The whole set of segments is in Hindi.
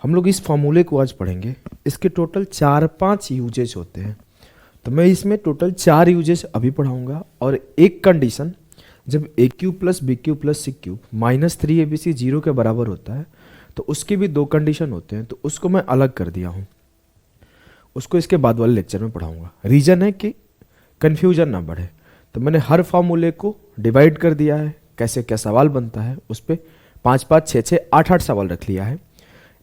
हम लोग इस फॉर्मूले को आज पढ़ेंगे। इसके टोटल 4-5 यूजेज होते हैं, तो मैं इसमें टोटल 4 यूजेज अभी पढ़ाऊंगा और एक कंडीशन, जब a cube plus B cube plus C cube minus 3abc 0 के बराबर होता है तो उसके भी 2 कंडीशन होते हैं, तो उसको मैं अलग कर दिया हूँ, उसको इसके बाद वाले लेक्चर में पढ़ाऊंगा। रीज़न है कि कन्फ्यूजन ना बढ़े, तो मैंने हर फॉर्मूले को डिवाइड कर दिया है, कैसे क्या सवाल बनता है उस पर 5-5, 6-6, 8-8 सवाल रख लिया है।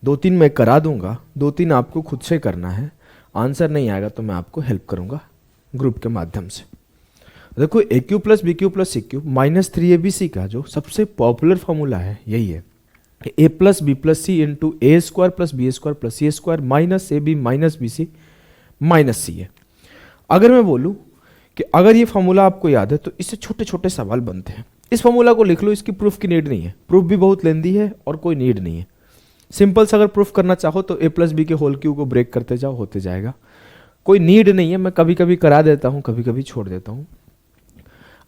2-3 मैं करा दूंगा, 2-3 आपको खुद से करना है। आंसर नहीं आएगा तो मैं आपको हेल्प करूंगा ग्रुप के माध्यम से। देखो a cube plus B cube plus C cube minus 3abc का जो सबसे पॉपुलर फॉर्मूला है यही है, ए plus B plus C into A square plus B square plus C square minus A B minus B C minus c है। अगर मैं बोलूं कि अगर ये फॉर्मूला आपको याद है तो इससे छोटे छोटे सवाल बनते हैं। इस फॉर्मूला को लिख लो, इसकी प्रूफ की नीड नहीं है, प्रूफ भी बहुत लेंदी है और कोई नीड नहीं है। सिंपल से अगर प्रूफ करना चाहो तो ए प्लस बी के होल क्यूब को ब्रेक करते जाओ, होते जाएगा, कोई नीड नहीं है। मैं कभी कभी करा देता हूँ, कभी कभी छोड़ देता हूँ।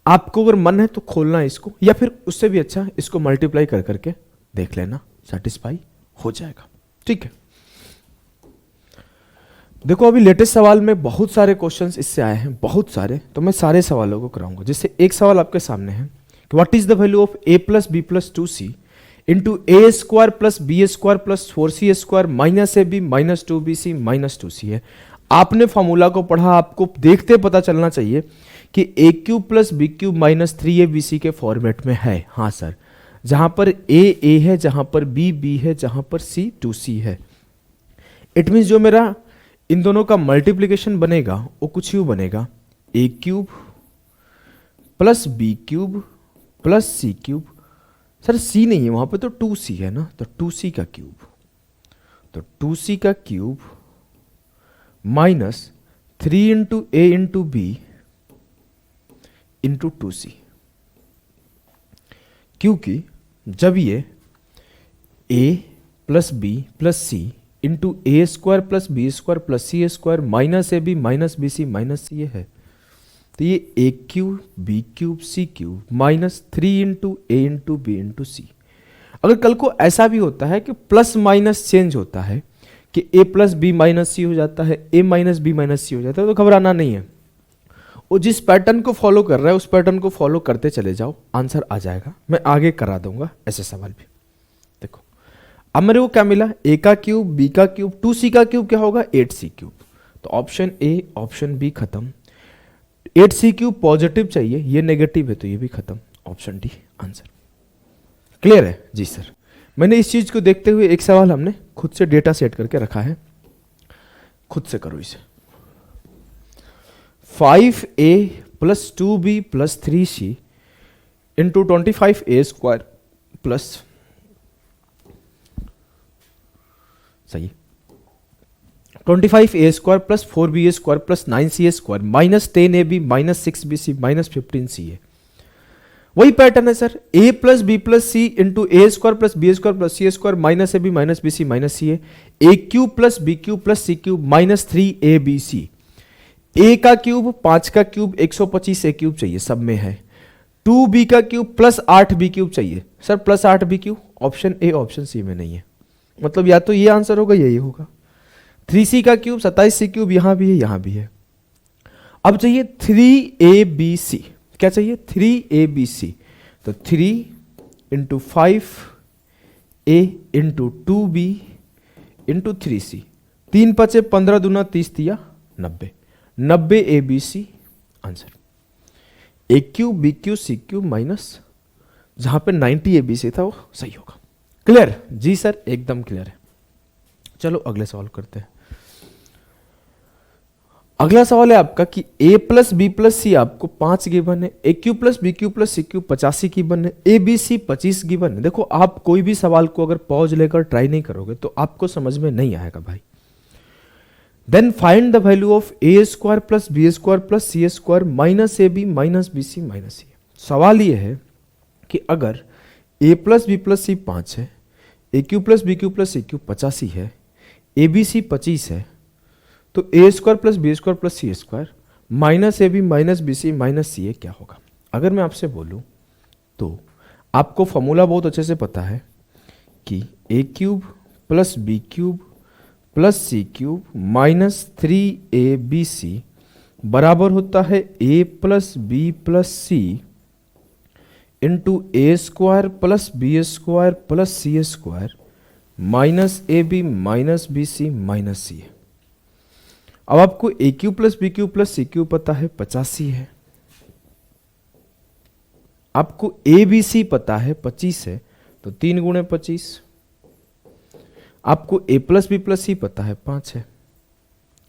आपको अगर मन है तो खोलना इसको, या फिर उससे भी अच्छा इसको मल्टीप्लाई कर करके देख लेना, सेटिस्फाई हो जाएगा। ठीक है, देखो अभी लेटेस्ट सवाल में बहुत सारे क्वेश्चंस इससे आए हैं, बहुत सारे, तो मैं सारे सवालों को कराऊंगा। जैसे एक सवाल आपके सामने है कि what is the value of a plus B plus 2c into A square plus B square plus 4c square minus A B minus 2bc minus 2c है। आपने फॉर्मूला को पढ़ा, आपको देखते पता चलना चाहिए कि ए cube plus B cube minus 3abc के फॉर्मेट में है। हाँ सर, जहां पर ए है, जहां पर बी है, जहां पर सी 2c है। इट मीन्स जो मेरा इन दोनों का मल्टीप्लीकेशन बनेगा वो कुछ यूं बनेगा, a cube plus B cube plus C cube. Sir c नहीं है वहां पे, तो 2c है ना, तो 2c का क्यूब, तो 2c का cube minus 3 into a into b into 2c। क्योंकि जब ये a plus B plus C into A square plus B square plus C square minus A B minus B C minus c है, तो ये a cube b cube c cube minus 3 into a into b into c. अगर कल को ऐसा भी होता है कि प्लस माइनस चेंज होता है कि ए प्लस बी माइनस सी हो जाता है, ए माइनस बी माइनस सी हो जाता है, तो घबराना नहीं है। वो जिस पैटर्न को फॉलो कर रहा है उस पैटर्न को फॉलो करते चले जाओ, आंसर आ जाएगा। मैं आगे करा दूंगा ऐसे सवाल भी। देखो अब मेरे को क्या मिला, ए का क्यूब बी का क्यूब 2c का क्यूब क्या होगा 8c क्यूब, तो ऑप्शन ए ऑप्शन बी खत्म। 8c क्यूब पॉजिटिव चाहिए, ये नेगेटिव है तो ये भी खत्म, ऑप्शन डी आंसर। क्लियर है जी सर। मैंने इस चीज को देखते हुए एक सवाल हमने खुद से डेटा सेट करके रखा है, खुद से करो इसे। 5a plus 2b plus 3c into 25a square plus, सही, 25a square plus 4b square plus 9c square minus 10ab minus 6bc minus 15c है। वही पैटर्न है sir, a plus B plus C into A square plus B square plus C square minus A B minus B C minus c है। ए cube plus B cube plus C cube minus 3abc। A का क्यूब 5 का क्यूब 125 ए क्यूब चाहिए, सब में है। 2b का क्यूब प्लस 8b क्यूब चाहिए, sir plus 8b cube, option a option c में नहीं है, मतलब या तो ये आंसर होगा यही होगा। 3c का क्यूब 27c क्यूब यहां भी है यहां भी है। अब चाहिए 3abc, क्या चाहिए 3abc, तो 3 into 5a into 2b into 3c, 3 5 15 दूना 30 दिया 90, 90 abc आंसर। ए cube b cube c cube minus जहां पे 90 abc था वो सही होगा। क्लियर जी सर, एकदम क्लियर है। चलो अगले सवाल करते हैं। अगला सवाल है आपका कि a plus B plus c आपको 5 गिवन है, a cube plus B cube plus C cube 85 given है, ए बी सी 25 गिवन है। देखो आप कोई भी सवाल को अगर पॉज लेकर ट्राई नहीं करोगे तो आपको समझ में नहीं आएगा भाई। Then find the value of a square plus B square plus C square minus A B minus B C minus c. सवाल ये है कि अगर a plus B plus c 5 है, a cube plus B cube plus C cube 85 है, ए बी सी 25 है, तो ए square plus B square plus C square minus A B minus B C minus सी ए क्या होगा। अगर मैं आपसे बोलूं तो आपको फॉर्मूला बहुत अच्छे से पता है कि ए cube plus B cube plus सी क्यूब माइनस 3abc बराबर होता है a plus B plus C into A square plus B square plus C square minus A B minus B C minus c. अब आपको a cube plus B cube plus C cube पता है 85 है, आपको ए बी सी पता है 25 है, तो 3 गुणे 25। आपको ए प्लस बी प्लस सी पता है 5 है।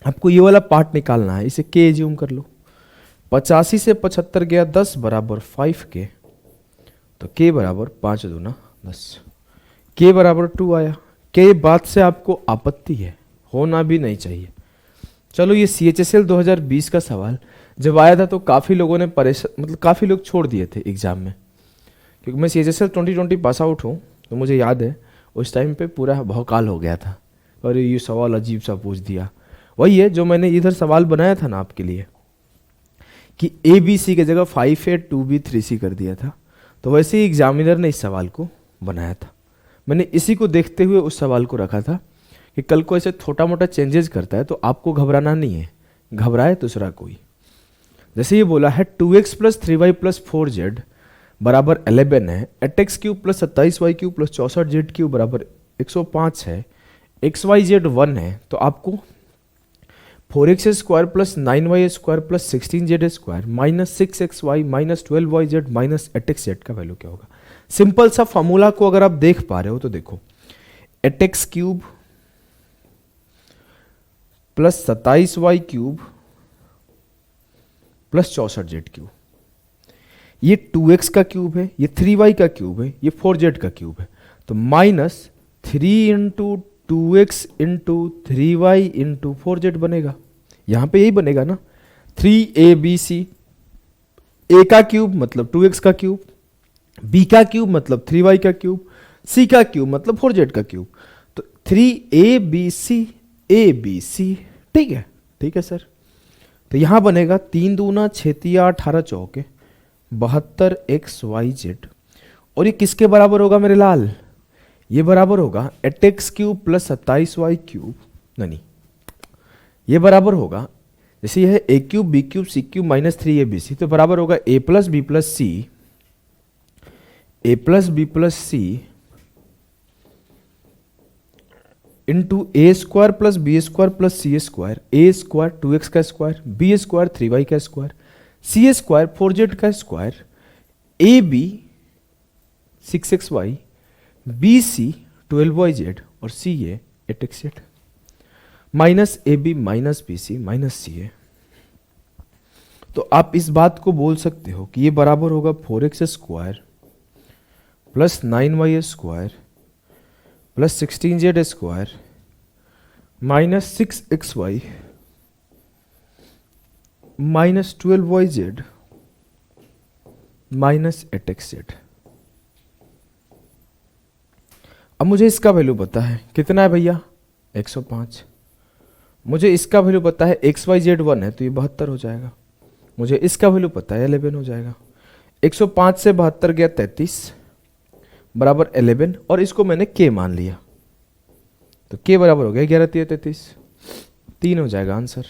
आपको ये वाला पार्ट निकालना है, इसे के एज्यूम कर लो। 85 से 75 गया 10 बराबर 5 के, तो के बराबर 5 दूना 10, के बराबर 2 आया। के बात से आपको आपत्ति है, होना भी नहीं चाहिए। चलो ये CHSL 2020 का सवाल जब आया था तो काफ़ी लोगों ने परेशान, मतलब काफ़ी लोग छोड़ दिए थे एग्जाम में, क्योंकि मैं CHSL 2020 पास आउट हूँ, तो मुझे याद है उस टाइम पे पूरा भौकाल हो गया था, और ये सवाल अजीब सा पूछ दिया। वही है जो मैंने इधर सवाल बनाया था ना आपके लिए कि ABC की जगह 5A 2B 3C कर दिया था, तो वैसे ही एग्जामिनर ने इस सवाल को बनाया था। मैंने इसी को देखते हुए उस सवाल को रखा था कि कल को ऐसे छोटा मोटा चेंजेस करता है तो आपको घबराना नहीं है, घबराए दूसरा कोई। जैसे ये बोला है 2x plus 3y plus 4z बराबर 11 है, eight x cube plus 27y cube plus 64z cube बराबर 105 है, xyz 1 है, तो आपको 4x square plus 9y square plus 16z square minus 6xy minus 12yz minus 8xz का वैल्यू क्या होगा। सिंपल सा फॉर्मूला को अगर आप देख पा रहे हो तो देखो, eight x cube plus 27y cube plus 64z cube, ये 2x का क्यूब है, ये 3y का क्यूब है, ये 4z का क्यूब है, तो minus 3 into 2x into 3y into 4z बनेगा। यहां पे यही बनेगा ना, 3abc, a का क्यूब मतलब 2x का क्यूब, b का क्यूब मतलब 3y का क्यूब, c का क्यूब मतलब 4z का क्यूब, तो 3abc abc। ठीक है सर, तो यहां बनेगा 3 दूना 6 तिया 18 चौके 72 xyz, और ये किसके बराबर होगा मेरे लाल, ये बराबर होगा eight x cube plus 27y cube, नहीं ये बराबर होगा, जैसे यह है ए cube b cube c cube minus 3abc, तो बराबर होगा a plus B plus C, a plus B plus C into A square plus B square plus C square, a square 2x का स्क्वायर, बी स्क्वायर 3y का स्क्वायर, सी स्क्वायर 4z का square, a b 6xy, b c 12yz और c a 8xz, minus A B minus B C minus सी ए। तो आप इस बात को बोल सकते हो कि ये बराबर होगा 4x square plus 9y square plus 16z square minus 6xy minus 12yz minus 8xz। अब मुझे इसका वैल्यू पता है, कितना है भैया 105। मुझे इसका वैल्यू पता है xyz 1 है, तो ये 72 हो जाएगा। मुझे इसका वैल्यू पता है 11 हो जाएगा। 105 से 72 गया 33 बराबर 11, और इसको मैंने k मान लिया, तो k बराबर हो गया 11 तिया 33, 3 हो जाएगा आंसर।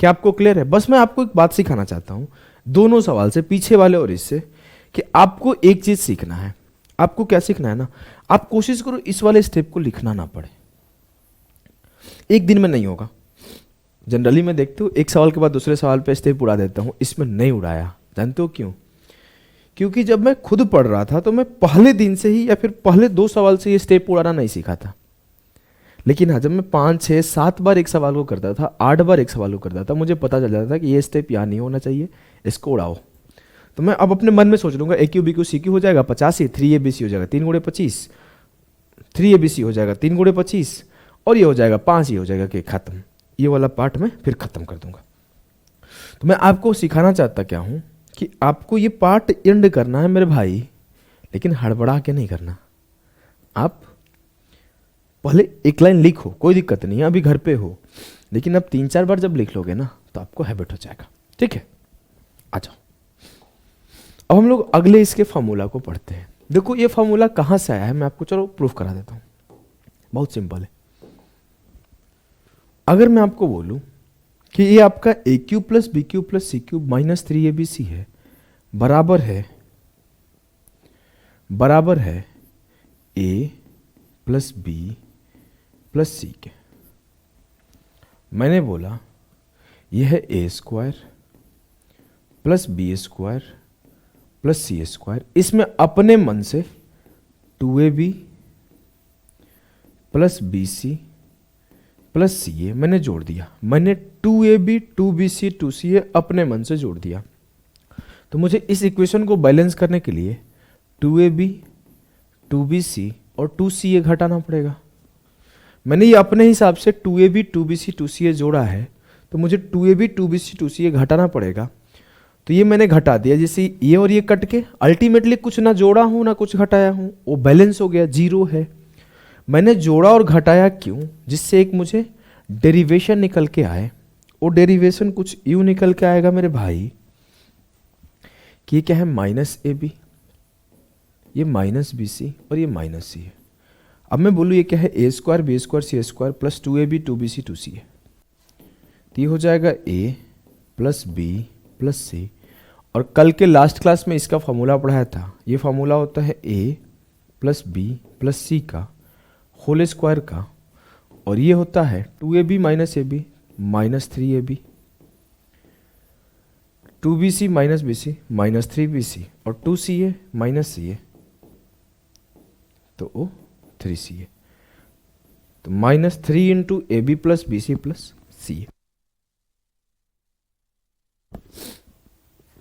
क्या आपको क्लियर है? बस मैं आपको एक बात सिखाना चाहता हूं दोनों सवाल से, पीछे वाले और इससे, कि आपको एक चीज सीखना है। आपको क्या सीखना है ना, आप कोशिश करो इस वाले स्टेप को लिखना ना पड़े। एक दिन में नहीं होगा। जनरली मैं देखते हूँ एक सवाल के बाद दूसरे सवाल पे स्टेप उड़ा देता हूँ, इसमें नहीं उड़ाया। जानते हो क्यों? क्योंकि जब मैं खुद पढ़ रहा था तो मैं पहले दिन से ही या फिर पहले 2 सवाल से ये स्टेप उड़ाना नहीं सीखा था। लेकिन हाँ, जब मैं 5, 6, 7 बार एक सवाल को करता था, 8 बार एक सवाल को करता था, मुझे पता चल जाता था कि ये स्टेप यहाँ नहीं होना चाहिए, इसको उड़ाओ। तो मैं अब अपने मन में सोच लूँगा a cube b cube c cube हो जाएगा 85, 3abc हो जाएगा 3 गुणे 25, 3abc हो जाएगा 3 गुणे 25, और ये हो जाएगा 5, ये हो जाएगा कि खत्म। ये वाला पार्ट मैं फिर खत्म कर दूंगा। तो मैं आपको सिखाना चाहता क्या हूँ कि आपको ये पार्ट एंड करना है मेरे भाई, लेकिन हड़बड़ा के नहीं करना। आप पहले एक लाइन लिखो, कोई दिक्कत नहीं है, अभी घर पे हो, लेकिन अब 3-4 बार जब लिख लोगे ना तो आपको हैबिट हो जाएगा। ठीक है, आ जाओ। अब हम लोग अगले इसके फॉर्मूला को पढ़ते हैं। देखो ये फॉर्मूला कहाँ से आया है, मैं आपको चलो प्रूफ करा देता हूँ। बहुत सिंपल है। अगर मैं आपको बोलूं कि ये आपका a cube plus B cube plus C cube minus 3abc है, बराबर है ए प्लस बी प्लस सी के। मैंने बोला यह है ए square plus B square plus सी स्क्वायर, इसमें अपने मन से 2ab plus B C plus C a मैंने जोड़ दिया। मैंने 2ab 2bc 2ca अपने मन से जोड़ दिया। तो मुझे इस इक्वेशन को बैलेंस करने के लिए 2ab 2bc और 2ca घटाना पड़ेगा। मैंने ये अपने हिसाब से 2ab 2bc 2ca जोड़ा है, तो मुझे 2ab 2bc 2ca घटाना पड़ेगा। तो ये मैंने घटा दिया, जैसे ये और ये कट के अल्टीमेटली कुछ ना जोड़ा हूं ना कुछ घटाया हूं, वो बैलेंस हो गया, जीरो है। मैंने जोड़ा और घटाया क्यों? जिससे एक मुझे डेरिवेशन निकल के आए। वो डेरिवेशन कुछ यूं निकल के आएगा मेरे भाई कि ये क्या है, माइनस ए बी, ये माइनस बी सी और ये माइनस सी है। अब मैं बोलूँ ये क्या है, ए स्क्वायर बी स्क्वायर सी square plus 2ab 2bc 2ca। तो ये हो जाएगा a plus B plus c. और कल के लास्ट क्लास में इसका फॉर्मूला पढ़ाया था। ये फॉर्मूला होता है ए प्लस बी प्लस सी का होल स्क्वायर का, और ये होता है 2ab minus A B minus 3ab, 2bc minus bc minus 3bc और 2ca माइनस ca, तो वो 3ca। तो minus 3 into A B plus B C plus c.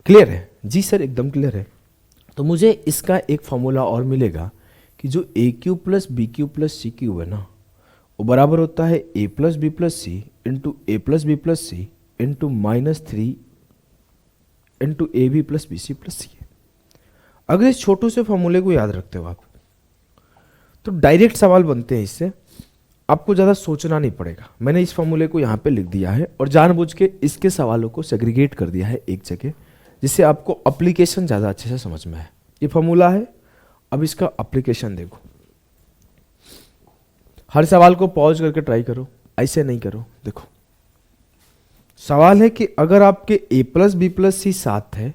Clear है? जी सर एकदम क्लियर है। तो मुझे इसका एक फॉर्मूला और मिलेगा कि जो ए cube plus B cube plus सी क्यूब है ना, वो बराबर होता है ए plus B plus C into a plus B plus C into minus 3 into A B plus B C plus c. अगर इस छोटू से फॉर्मूले को याद रखते हो आप, तो डायरेक्ट सवाल बनते हैं इससे, आपको ज़्यादा सोचना नहीं पड़ेगा। मैंने इस फॉर्मूले को यहाँ पे लिख दिया है और जानबूझ के इसके सवालों को सेग्रीगेट कर दिया है एक जगह, जिससे आपको एप्लीकेशन ज़्यादा अच्छे से समझ में आए। ये फॉर्मूला है, अब इसका एप्लीकेशन देखो। हर सवाल को पॉज करके ट्राई करो, ऐसे नहीं करो। देखो सवाल है कि अगर आपके a plus B plus c 7 है,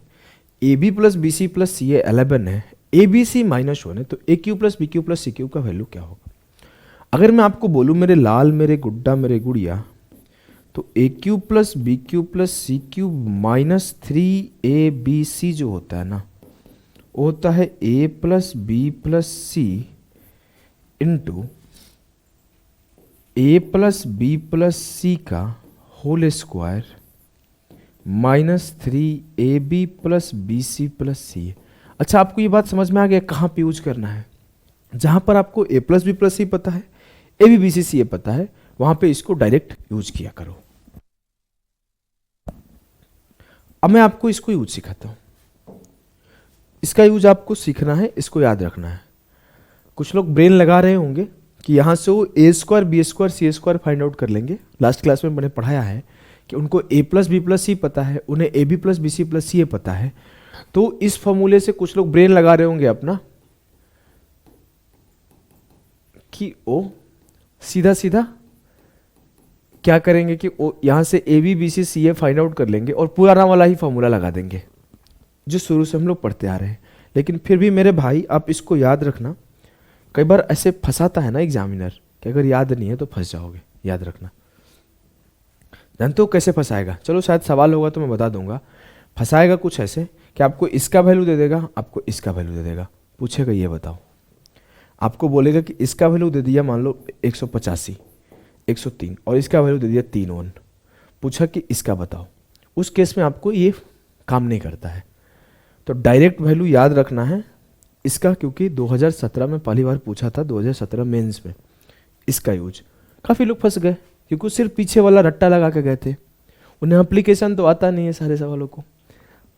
A B plus B C plus C a 11 है, ए बी सी -1 है, तो a cube plus B cube plus C cube का वैल्यू क्या होगा? अगर मैं आपको बोलूं मेरे लाल मेरे गुड्डा मेरे गुड़िया, तो a cube plus B cube plus C cube minus 3abc जो होता है ना, वो होता है ए plus B plus C into a plus B plus सी का whole square minus 3ab plus B C plus c. अच्छा आपको ये बात समझ में आ गया कहाँ पे यूज करना है? जहाँ पर आपको ए प्लस बी प्लस सी पता है, ए b b c c a पता है, वहाँ पे इसको डायरेक्ट यूज किया करो। अब मैं आपको इसको यूज सिखाता हूँ। इसका यूज आपको सीखना है, इसको याद रखना है। कुछ लोग ब्रेन लगा रहे होंगे कि यहाँ से वो ए स्क्वायर बी स्क्वायर सी स्क्वायर फाइंड आउट कर लेंगे। लास्ट क्लास में मैंने पढ़ाया है कि उनको ए प्लस बी प्लस सी पता है, उन्हें a B plus B C plus C a पता है। तो इस फॉर्मूले से कुछ लोग ब्रेन लगा रहे होंगे अपना कि ओ सीधा सीधा क्या करेंगे कि ओ यहाँ से a b b c c a find out कर लेंगे और पुराना वाला ही फॉर्मूला लगा देंगे जो शुरू से हम लोग पढ़ते आ रहे हैं। लेकिन फिर भी मेरे भाई आप इसको याद रखना, कई बार ऐसे फंसाता है ना एग्जामिनर कि अगर याद नहीं है तो फंस जाओगे। याद रखना, जानते हो कैसे फंसाएगा? चलो शायद सवाल होगा तो मैं बता दूंगा। फंसाएगा कुछ ऐसे कि आपको इसका वैल्यू दे देगा, आपको इसका वैल्यू दे देगा, पूछेगा ये बताओ, आपको बोलेगा कि इसका वैल्यू दे दिया मान लो 185 103 और इसका वैल्यू दे दिया 3 पूछा कि इसका बताओ। उस केस में आपको ये काम नहीं करता है। तो डायरेक्ट वैल्यू याद रखना है इसका, क्योंकि 2017 में पहली बार पूछा था, 2017 मेंस में इसका यूज। काफ़ी लोग फंस गए क्योंकि सिर्फ पीछे वाला रट्टा लगा के गए थे, उन्हें एप्लीकेशन तो आता नहीं है सारे सवालों को।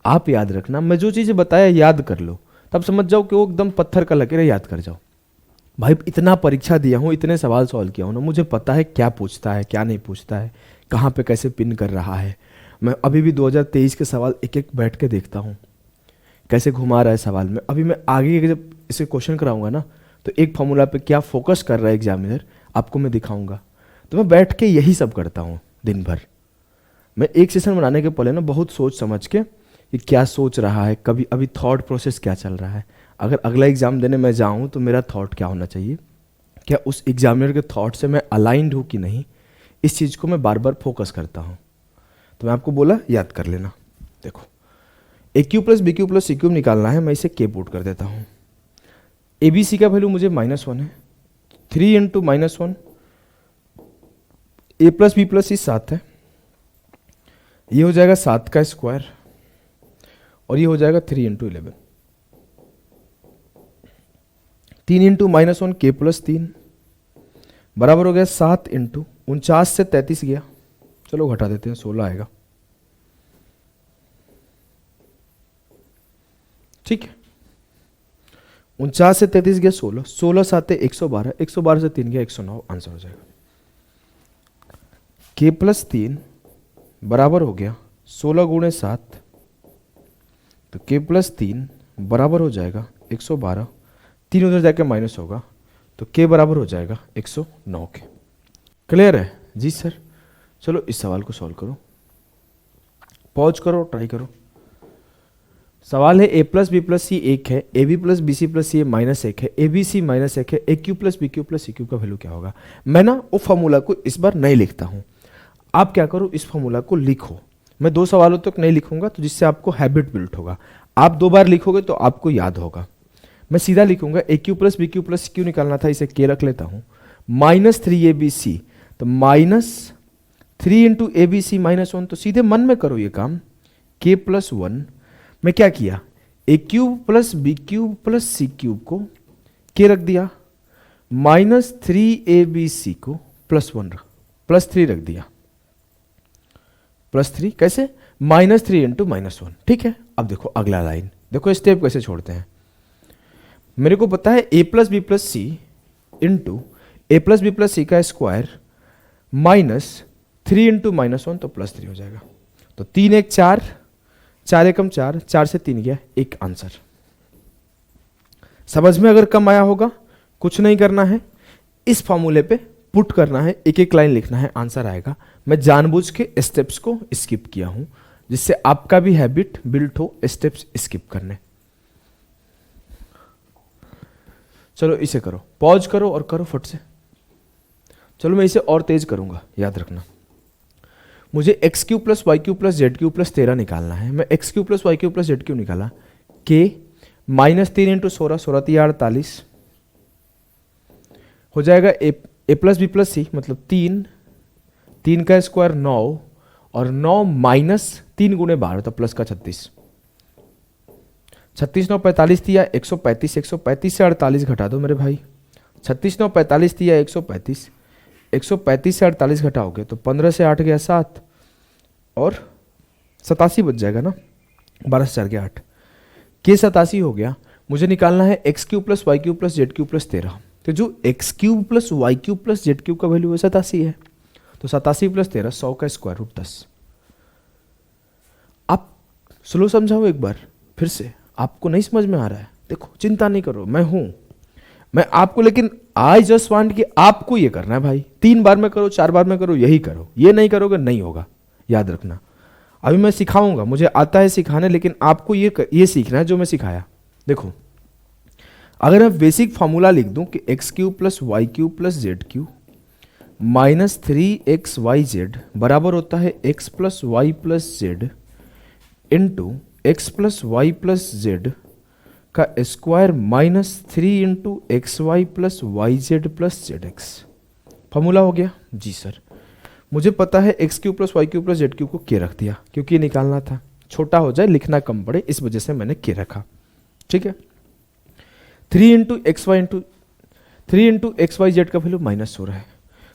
आप याद रखना, मैं जो चीज़ें बताया याद कर लो, तब समझ जाओ कि वो एकदम पत्थर का लकीर है, याद कर जाओ। भाई इतना परीक्षा दिया हूँ, इतने सवाल सॉल्व किया हूँ ना, मुझे पता है क्या पूछता है क्या नहीं पूछता है, कहाँ पे कैसे पिन कर रहा है। मैं अभी भी 2023 के सवाल एक एक बैठ के देखता हूँ कैसे घुमा रहा है सवाल में। अभी मैं आगे जब इसे क्वेश्चन कराऊंगा ना, तो एक फॉर्मूला पे क्या फोकस कर रहा है एग्जामिनर, आपको मैं दिखाऊंगा। तो मैं बैठ के यही सब करता हूँ दिन भर। मैं एक सेशन बनाने के पहले ना बहुत सोच समझ के कि क्या सोच रहा है, कभी अभी थॉट प्रोसेस क्या चल रहा है, अगर अगला एग्जाम देने मैं जाऊँ तो मेरा थॉट क्या होना चाहिए, क्या उस एग्जामिनर के थॉट से मैं अलाइंड हूँ कि नहीं, इस चीज़ को मैं बार बार फोकस करता हूँ। तो मैं आपको बोला याद कर लेना। देखो a cube plus B cube plus C cube निकालना है, मैं इसे के पुट कर देता हूँ। ए बी सी का वैल्यू मुझे -1 है, 3 इंटू -1, ए प्लस बी प्लस सी 7 है, ये हो जाएगा 7 का स्क्वायर, और ये हो जाएगा 3 इंटू 11, 3 इंटू -1 के प्लस 3 बराबर हो गया 7 इंटू 49 से 33 गया, चलो घटा देते हैं 16 आएगा। ठीक है, 49 से 33 गया 16, 16 7 112, 112 से 3 गया 109, आंसर हो जाएगा। के प्लस 3 बराबर हो गया 16 गुणे 7, तो के प्लस 3 बराबर हो जाएगा 112, 3 उधर जाके माइनस होगा तो के बराबर हो जाएगा 109 के। क्लियर है जी सर? चलो इस सवाल को सॉल्व करो, पॉज करो, ट्राई करो। सवाल है ए प्लस बी प्लस सी 1 है, A B plus B C plus c -1 है, ए बी सी -1 है, a cube plus B cube plus C cube का वैल्यू क्या होगा। मैं ना वो फॉर्मूला को इस बार नहीं लिखता हूँ, आप क्या करो इस फॉर्मूला को लिखो। मैं 2 सवालों तक नहीं लिखूंगा तो जिससे आपको हैबिट बिल्ड होगा, आप 2 बार लिखोगे तो आपको याद होगा। मैं सीधा लिखूंगा a cube plus B cube plus C cube निकालना था, इसे के रख लेता हूँ, -3abc, तो -3 इंटू ए बी सी -1, तो सीधे मन में करो ये काम, के प्लस 1, मैं क्या किया a cube plus B cube plus C cube को के रख दिया, -3abc को +3 रख दिया, +3 कैसे, -3 इंटू -1। ठीक है, अब देखो अगला लाइन, देखो स्टेप कैसे छोड़ते हैं। मेरे को पता है ए plus B plus C into a plus B plus सी का स्क्वायर -3 इंटू -1, तो +3 हो जाएगा। तो 3 1 4, 4 एकम 4, 4 से 3 गया 1, आंसर। समझ में अगर कम आया होगा कुछ नहीं करना है, इस फॉर्मूले पे पुट करना है, एक एक लाइन लिखना है, आंसर आएगा। मैं जानबूझ के स्टेप्स को स्किप किया हूं जिससे आपका भी हैबिट बिल्ड हो स्टेप्स स्किप करने। चलो इसे करो, पॉज करो और करो फट से। चलो मैं इसे और तेज करूंगा, याद रखना। मुझे x cube plus y cube plus z cube plus 13 निकालना है। मैं x cube plus y cube plus z cube निकाला, के -3 इंटू 16, 16 3 48 हो जाएगा ए प्लस बी प्लस सी, मतलब 3 का स्क्वायर 9, और 9 -3 गुणे 12, तो प्लस का 36, 36 9 45 दिया 135, 135 से 48 घटा दो मेरे भाई, 36 9 45 दिया 135, 135 से 48 घटाओगे तो 15 से 8 गया 7, और 87 बच जाएगा ना, 12 से 4 गया 8, के 87 हो गया। मुझे निकालना है x cube plus y cube plus z cube plus 13, तो जो x cube plus y cube plus z cube का वैल्यू है 87 है, तो 87 + 13 100 का स्क्वायर रूट 10। आप स्लो समझाओ एक बार फिर से, आपको नहीं समझ में आ रहा है, देखो चिंता नहीं करो, मैं हूं, मैं आपको, लेकिन आई जस्ट वांट कि आपको ये करना है भाई, 3 बार में करो 4 बार में करो, यही करो, ये नहीं करोगे नहीं होगा, याद रखना। अभी मैं सिखाऊंगा, मुझे आता है सिखाने, लेकिन आपको ये सीखना है जो मैं सिखाया। देखो अगर मैं बेसिक फॉर्मूला लिख दूं कि x cube plus y cube plus z cube -3xyz बराबर होता है x plus y plus z into x plus y plus z का square -3 into x y plus y z plus z x. Formula हो गया जी सर। मुझे पता है x cube plus y cube plus z cube को के रख दिया, क्योंकि ये निकालना था, छोटा हो जाए लिखना कम पड़े, इस वजह से मैंने के रखा। ठीक है, 3 इंटू एक्स वाई जेड का वैल्यू -16 है,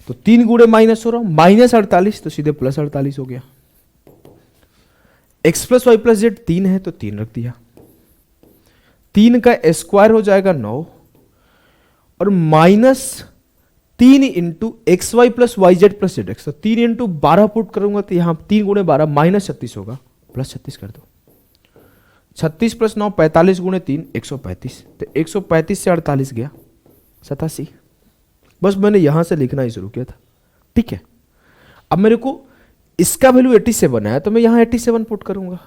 तो 3 गुणे -16 -48, तो सीधे +48 हो गया। X plus y plus z 3 है तो 3 रख दिया, 3 का स्क्वायर हो जाएगा 9, और -3 into x y plus y z plus z x, तो 3 इंटू 12 पुट करूंगा तो यहां 3 गुणे 12 -36 होगा, +36 कर दो, 36 + 9 45 गुणे 3 135, तो 135 से 48 गया 87, बस मैंने यहां से लिखना ही शुरू किया था, ठीक है। अब मेरे को इसका वैल्यू 87 है तो मैं यहां 87 पुट करूंगा,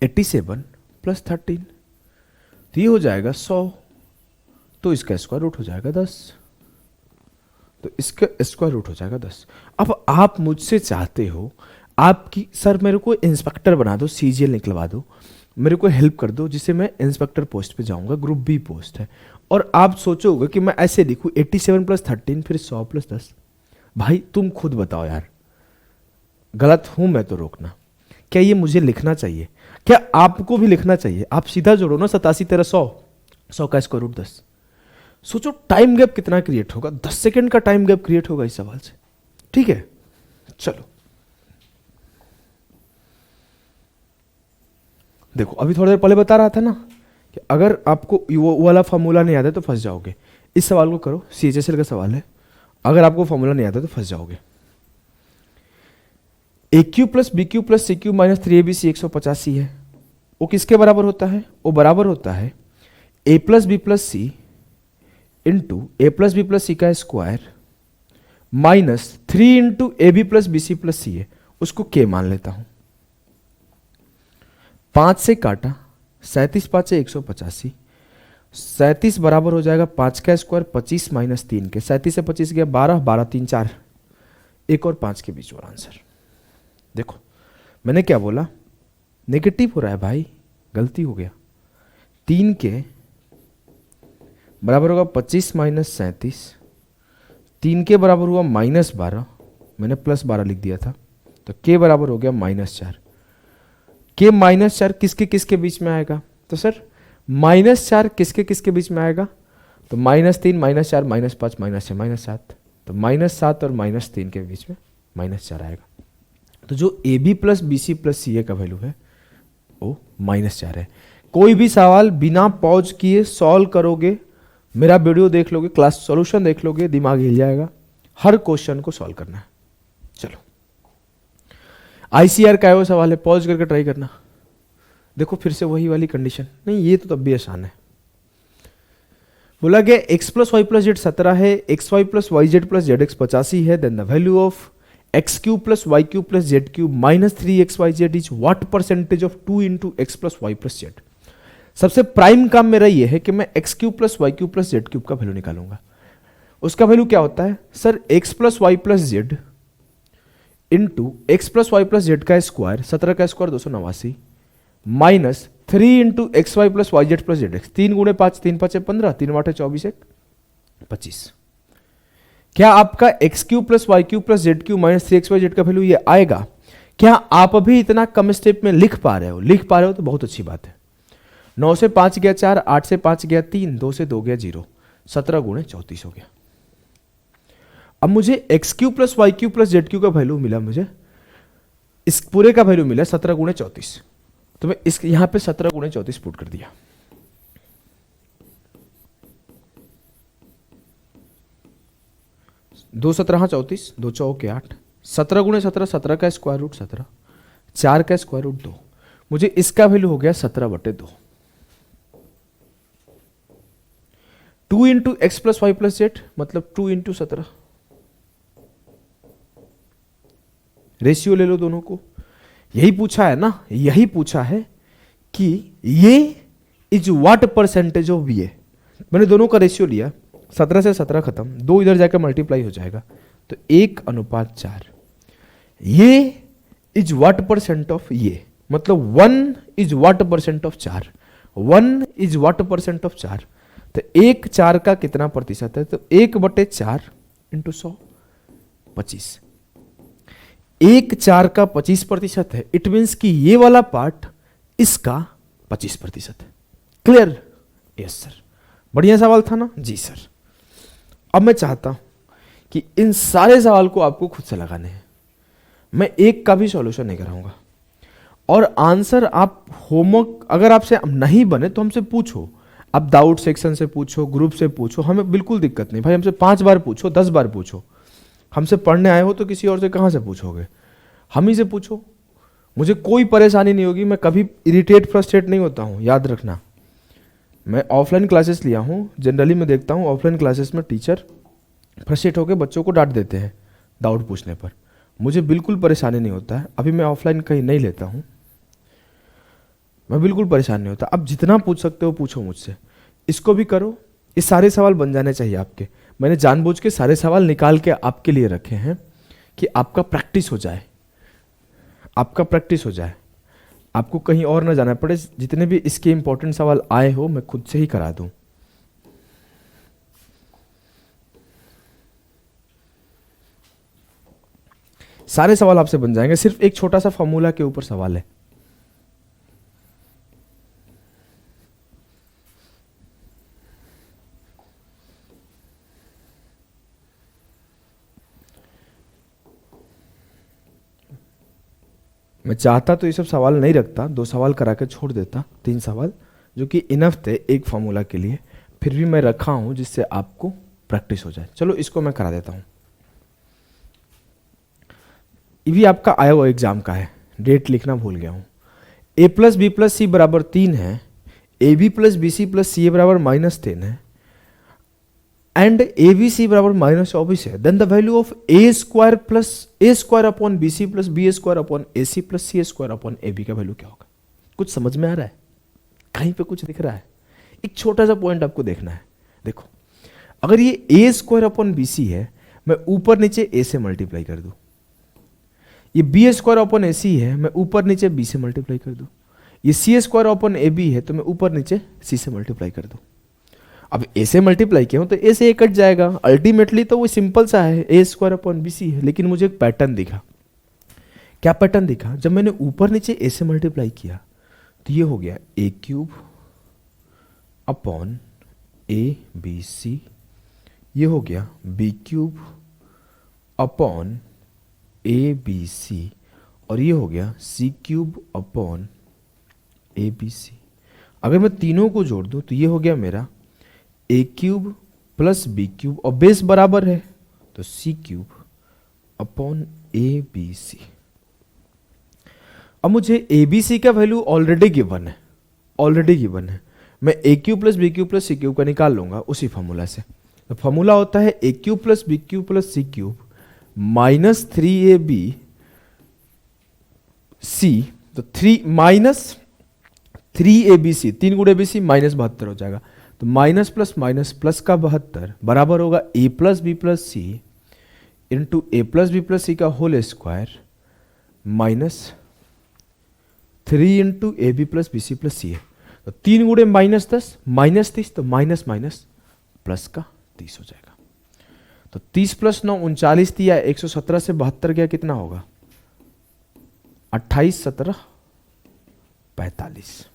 87 प्लस 13 तो ये हो जाएगा 100, तो इसका स्क्वायर रूट हो जाएगा 10, तो इसका स्क्वायर रूट हो जाएगा 10। अब आप मुझसे चाहते हो आपकी सर मेरे को इंस्पेक्टर बना दो, सीजीएल निकलवा दो, मेरे को हेल्प कर दो जिससे मैं इंस्पेक्टर पोस्ट पे जाऊंगा, ग्रुप बी पोस्ट है। और आप सोचोगे कि मैं ऐसे लिखूं 87 प्लस 13 फिर 100 प्लस 10। भाई तुम खुद बताओ यार, गलत हूं मैं तो रोकना। क्या ये मुझे लिखना चाहिए? क्या आपको भी लिखना चाहिए? आप सीधा जोड़ो ना, 87 13 100, 100 का स्क्वायर रूट 10। सोचो टाइम गैप कितना क्रिएट होगा, 10 सेकेंड का टाइम गैप क्रिएट होगा इस सवाल से, ठीक है। चलो देखो, अभी थोड़ी देर पहले बता रहा था ना कि अगर आपको वो वाला फॉर्मूला नहीं आता तो फंस जाओगे। इस सवाल को करो, सीएचएसएल का सवाल है, अगर आपको फॉर्मूला नहीं आता तो फंस जाओगे। A cube plus B cube plus C cube minus 3abc 185 है, वो किसके बराबर होता है? वो बराबर होता है ए plus B plus C into a plus B plus सी का square minus 3 into A B plus B C plus सी है, उसको के मान लेता हूं। 5 से काटा, 37 5 से 185, 37 बराबर हो जाएगा 5 का स्क्वायर 25 माइनस 3 के, 37 से 25 गया 12, 12 3 4, एक और 5 के बीच वाला आंसर। देखो मैंने क्या बोला, नेगेटिव हो रहा है भाई, गलती हो गया। 3 के बराबर होगा 25 माइनस 37, 3 के बराबर हुआ माइनस 12, मैंने प्लस 12 लिख दिया था, तो के बराबर हो गया -4। के -4 किसके किसके बीच में आएगा? तो सर -4 किसके किसके बीच में आएगा? तो -3 -4 -5 -6 -7, तो -7 और -3 के बीच में -4 आएगा। तो जो A B plus B C plus C a का वैल्यू है वो -4 है। कोई भी सवाल बिना पॉज किए सॉल्व करोगे, मेरा वीडियो देख लोगे, क्लास सॉल्यूशन देख लोगे, दिमाग हिल जाएगा। हर क्वेश्चन को सॉल्व करना है। चलो आईसीआर का वो सवाल है, पॉज करके ट्राई करना। देखो फिर से वही वाली कंडीशन, नहीं ये तो तब भी आसान है। बोला गया x plus y plus z 17 है, x y plus y z plus z x 85 है, then the value of x cube plus y cube plus z cube minus 3xyz is what percentage of 2 into x plus y plus z. सबसे प्राइम काम मेरा ये है कि मैं x cube plus y cube plus z cube का वैल्यू निकालूंगा। उसका वैल्यू क्या होता है sir? X plus y plus z into x plus y plus z का स्क्वायर, 17 का square 289, minus 3 into x y plus y z plus z x. 3 गुणे 5, 3 5 15, 3 8 24 1 25। क्या आपका x cube plus y cube plus z cube minus 3xyz का वैल्यू ये आएगा? क्या आप अभी इतना कम स्टेप में लिख पा रहे हो? लिख पा रहे हो तो बहुत अच्छी बात है। 9 से 5 गया 4, 8 से 5 गया 3, 2 से 2 गया 0, 17 गुणे 34 हो गया। अब मुझे x cube plus y cube plus z cube का वैल्यू मिला, मुझे इस पूरे का वैल्यू मिला 17 गुणे 34, तो मैं इस यहां पे 17 गुणे 34 पुट कर दिया। दो 17 34, 2 चौके 8, 17 गुणे 17, 17 का स्क्वायर रूट 17, 4 का स्क्वायर रूट 2, मुझे इसका वैल्यू हो गया 17/2। 2 into x plus y plus z मतलब 2 इंटू 17, रेशियो ले लो दोनों को। यही पूछा है ना, यही पूछा है कि ये इज व्हाट परसेंटेज ऑफ ये। मैंने दोनों का रेशियो लिया, 17 से 17 खत्म, 2 इधर जाकर मल्टीप्लाई हो जाएगा, तो 1:4। ये इज व्हाट परसेंट ऑफ ये, मतलब 1 is what percent of 4, 1 is what percent of 4। तो 1 4 का कितना प्रतिशत है? तो 1/4 इंटू 100, 25। 1 4 का 25% है, इट मीन्स कि ये वाला पार्ट इसका 25% है। क्लियर? यस सर, बढ़िया सवाल था ना जी सर। अब मैं चाहता हूं कि इन सारे सवाल को आपको खुद से लगाने हैं, मैं एक का भी सॉल्यूशन नहीं कराऊंगा। और आंसर आप होमवर्क अगर आपसे नहीं बने तो हमसे पूछो, आप डाउट सेक्शन से पूछो, ग्रुप से पूछो, हमें बिल्कुल दिक्कत नहीं भाई। हमसे 5 बार पूछो, 10 बार पूछो। हमसे पढ़ने आए हो तो किसी और से कहां से पूछोगे? हम ही से पूछो, मुझे कोई परेशानी नहीं होगी। मैं कभी इरिटेट फ्रस्ट्रेट नहीं होता हूं, याद रखना। मैं ऑफलाइन क्लासेस लिया हूँ, जनरली मैं देखता हूँ ऑफलाइन क्लासेस में टीचर फ्रस्ट्रेट होकर बच्चों को डांट देते हैं डाउट पूछने पर। मुझे बिल्कुल परेशानी नहीं होता है, अभी मैं ऑफलाइन कहीं नहीं लेता हूँ, मैं बिल्कुल परेशान नहीं होता। अब जितना पूछ सकते हो पूछो मुझसे, इसको भी करो। ये सारे सवाल बन जाने चाहिए आपके। मैंने जानबूझ के सारे सवाल निकाल के आपके लिए रखे हैं कि आपका प्रैक्टिस हो जाए, आपका प्रैक्टिस हो जाए, आपको कहीं और ना जाना पड़े। जितने भी इसके इंपॉर्टेंट सवाल आए हो मैं खुद से ही करा दूं। सारे सवाल आपसे बन जाएंगे, सिर्फ एक छोटा सा फॉर्मूला के ऊपर सवाल है। मैं चाहता तो ये सब सवाल नहीं रखता, 2 सवाल करा के छोड़ देता, 3 सवाल जो कि इनफ थे एक फॉर्मूला के लिए, फिर भी मैं रखा हूं जिससे आपको प्रैक्टिस हो जाए। चलो इसको मैं करा देता हूं। ये भी आपका आया हुआ एग्जाम का है, डेट लिखना भूल गया हूं। a प्लस बी प्लस सी बराबर 3 है, A B plus B C plus सी ए बराबर -10 है, एंड ए बी सी बराबर -24 है, then the value of a square plus A square upon b C plus B square upon a c plus C square upon A b का वैल्यू क्या होगा? कुछ समझ में आ रहा है? कहीं पे कुछ दिख रहा है? एक छोटा सा पॉइंट आपको देखना है। देखो, अगर ये ए स्क्वायर अपॉन बी सी है, मैं ऊपर नीचे ए से मल्टीप्लाई कर दूं। ये बी स्क्वायर अपॉन ए सी है, मैं ऊपर नीचे बी से मल्टीप्लाई कर दूं। ये सी स्क्वायर अपॉन ए बी है, तो मैं ऊपर नीचे सी से मल्टीप्लाई कर दूं। अब ए से मल्टीप्लाई किया हूं तो ए से ए कट जाएगा। अल्टीमेटली तो वो सिंपल सा है, ए स्क्वायर अपॉन बी सी है, लेकिन मुझे एक पैटर्न दिखा। क्या पैटर्न दिखा? जब मैंने ऊपर नीचे ए से मल्टीप्लाई किया तो ये हो गया a cube upon A B c, ये हो गया b cube upon A B C, और ये हो गया c cube upon A B c. अगर मैं तीनों को जोड़ दूं तो ये हो गया मेरा a cube plus B cube, और बेस बराबर है तो c cube upon A B C. अब मुझे ए बी सी का वैल्यू ऑलरेडी गिवन है, ऑलरेडी गिवन है। मैं a cube plus B cube plus C cube का निकाल लूंगा उसी फॉर्मूला से। तो फॉर्मूला होता है ए cube plus B cube plus सी क्यूब माइनस 3ab सी, तो 3-3abc, 3 गुणे bc -72 हो जाएगा। तो माइनस प्लस माइनस प्लस का 72 बराबर होगा a plus B plus C into a plus B plus सी का whole square minus 3 into A B plus B C plus सी है। तो 3 गुणे -10 -30, तो माइनस माइनस प्लस का 30 हो जाएगा। तो 30 प्लस 9 39 दिया, 117 से 72 गया, कितना होगा? 28 17 45।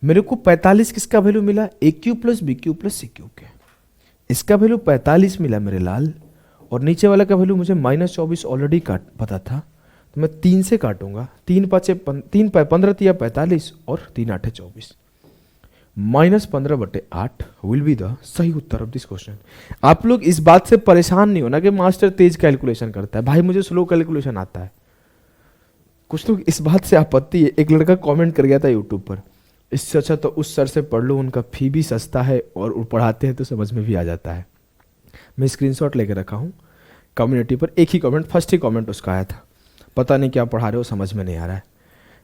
मेरे को 45 किसका वैल्यू मिला? A cube plus B cube plus C cube के। इसका वैल्यू 45 मिला मेरे लाल, और नीचे वाला का वैल्यू मुझे -24 ऑलरेडी पता था, तो मैं 3 से काटूंगा। 3 5 15 दिया 45 और 3 8 24, -15/8 विल बी द सही उत्तर ऑफ दिस क्वेश्चन। आप लोग इस बात से परेशान नहीं होना कि मास्टर तेज कैलकुलेशन करता है। भाई मुझे स्लो कैलकुलेशन आता है। कुछ लोग इस बात से आपत्ति है। एक लड़का कमेंट कर गया था यूट्यूब पर, इससे अच्छा तो उस सर से पढ़ लो, उनका फी भी सस्ता है और पढ़ाते हैं तो समझ में भी आ जाता है। मैं स्क्रीनशॉट लेकर रखा हूँ कम्युनिटी पर। एक ही कमेंट, फर्स्ट ही कमेंट उसका आया था, पता नहीं क्या पढ़ा रहे हो, समझ में नहीं आ रहा है।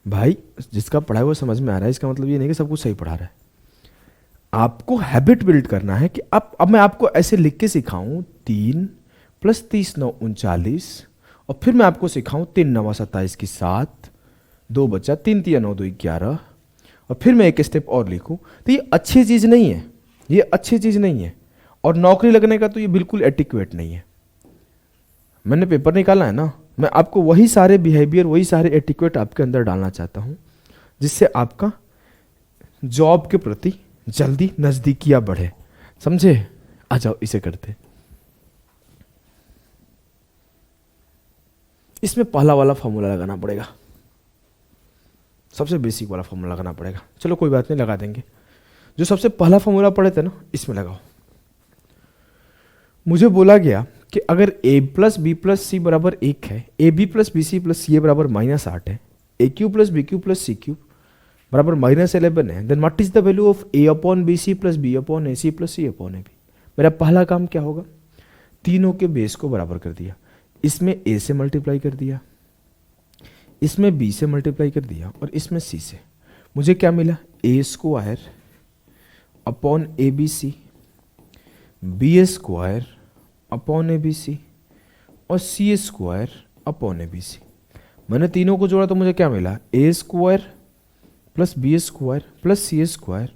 भाई जिसका पढ़ा है वो समझ में आ रहा है, इसका मतलब ये नहीं कि सब कुछ सही पढ़ा रहा है। आपको हैबिट बिल्ड करना है कि अब मैं आपको ऐसे लिख के सिखाऊं 3 + 30 9 39, और फिर मैं आपको सिखाऊं 3 9 27 की 7, 2 बचा, 3 3 9 2 11, और फिर मैं एक स्टेप और लिखूं। तो ये अच्छी चीज़ नहीं है, ये अच्छी चीज़ नहीं है। और नौकरी लगने का तो ये बिल्कुल एटिक्वेट नहीं है। मैंने पेपर निकाला है ना, मैं आपको वही सारे बिहेवियर, वही सारे एटिक्वेट आपके अंदर डालना चाहता हूं, जिससे आपका जॉब के प्रति जल्दी नजदीकियां बढ़े। समझे? आ जाओ इसे करते। इसमें पहला वाला फॉर्मूला लगाना पड़ेगा, सबसे बेसिक वाला फॉर्मूला लगाना पड़ेगा। चलो कोई बात नहीं, लगा देंगे। जो सबसे पहला फॉर्मूला पढ़े थे ना, इसमें लगाओ। मुझे बोला गया कि अगर a प्लस बी प्लस सी बराबर 1 है, A B plus B C plus सी ए बराबर -8 है, ए cube plus B cube plus सी क्यूब बराबर -11 है, then what is the value of a upon b C plus b upon a c plus C upon A b. मेरा पहला काम क्या होगा, तीनों के बेस को बराबर कर दिया, इसमें a से मल्टीप्लाई कर दिया, इसमें b से मल्टीप्लाई कर दिया और इसमें c से। मुझे क्या मिला, a square upon A B C, B square upon A B C और C square upon A B C. मैंने तीनों को जोड़ा तो मुझे क्या मिला, A square plus B square plus C square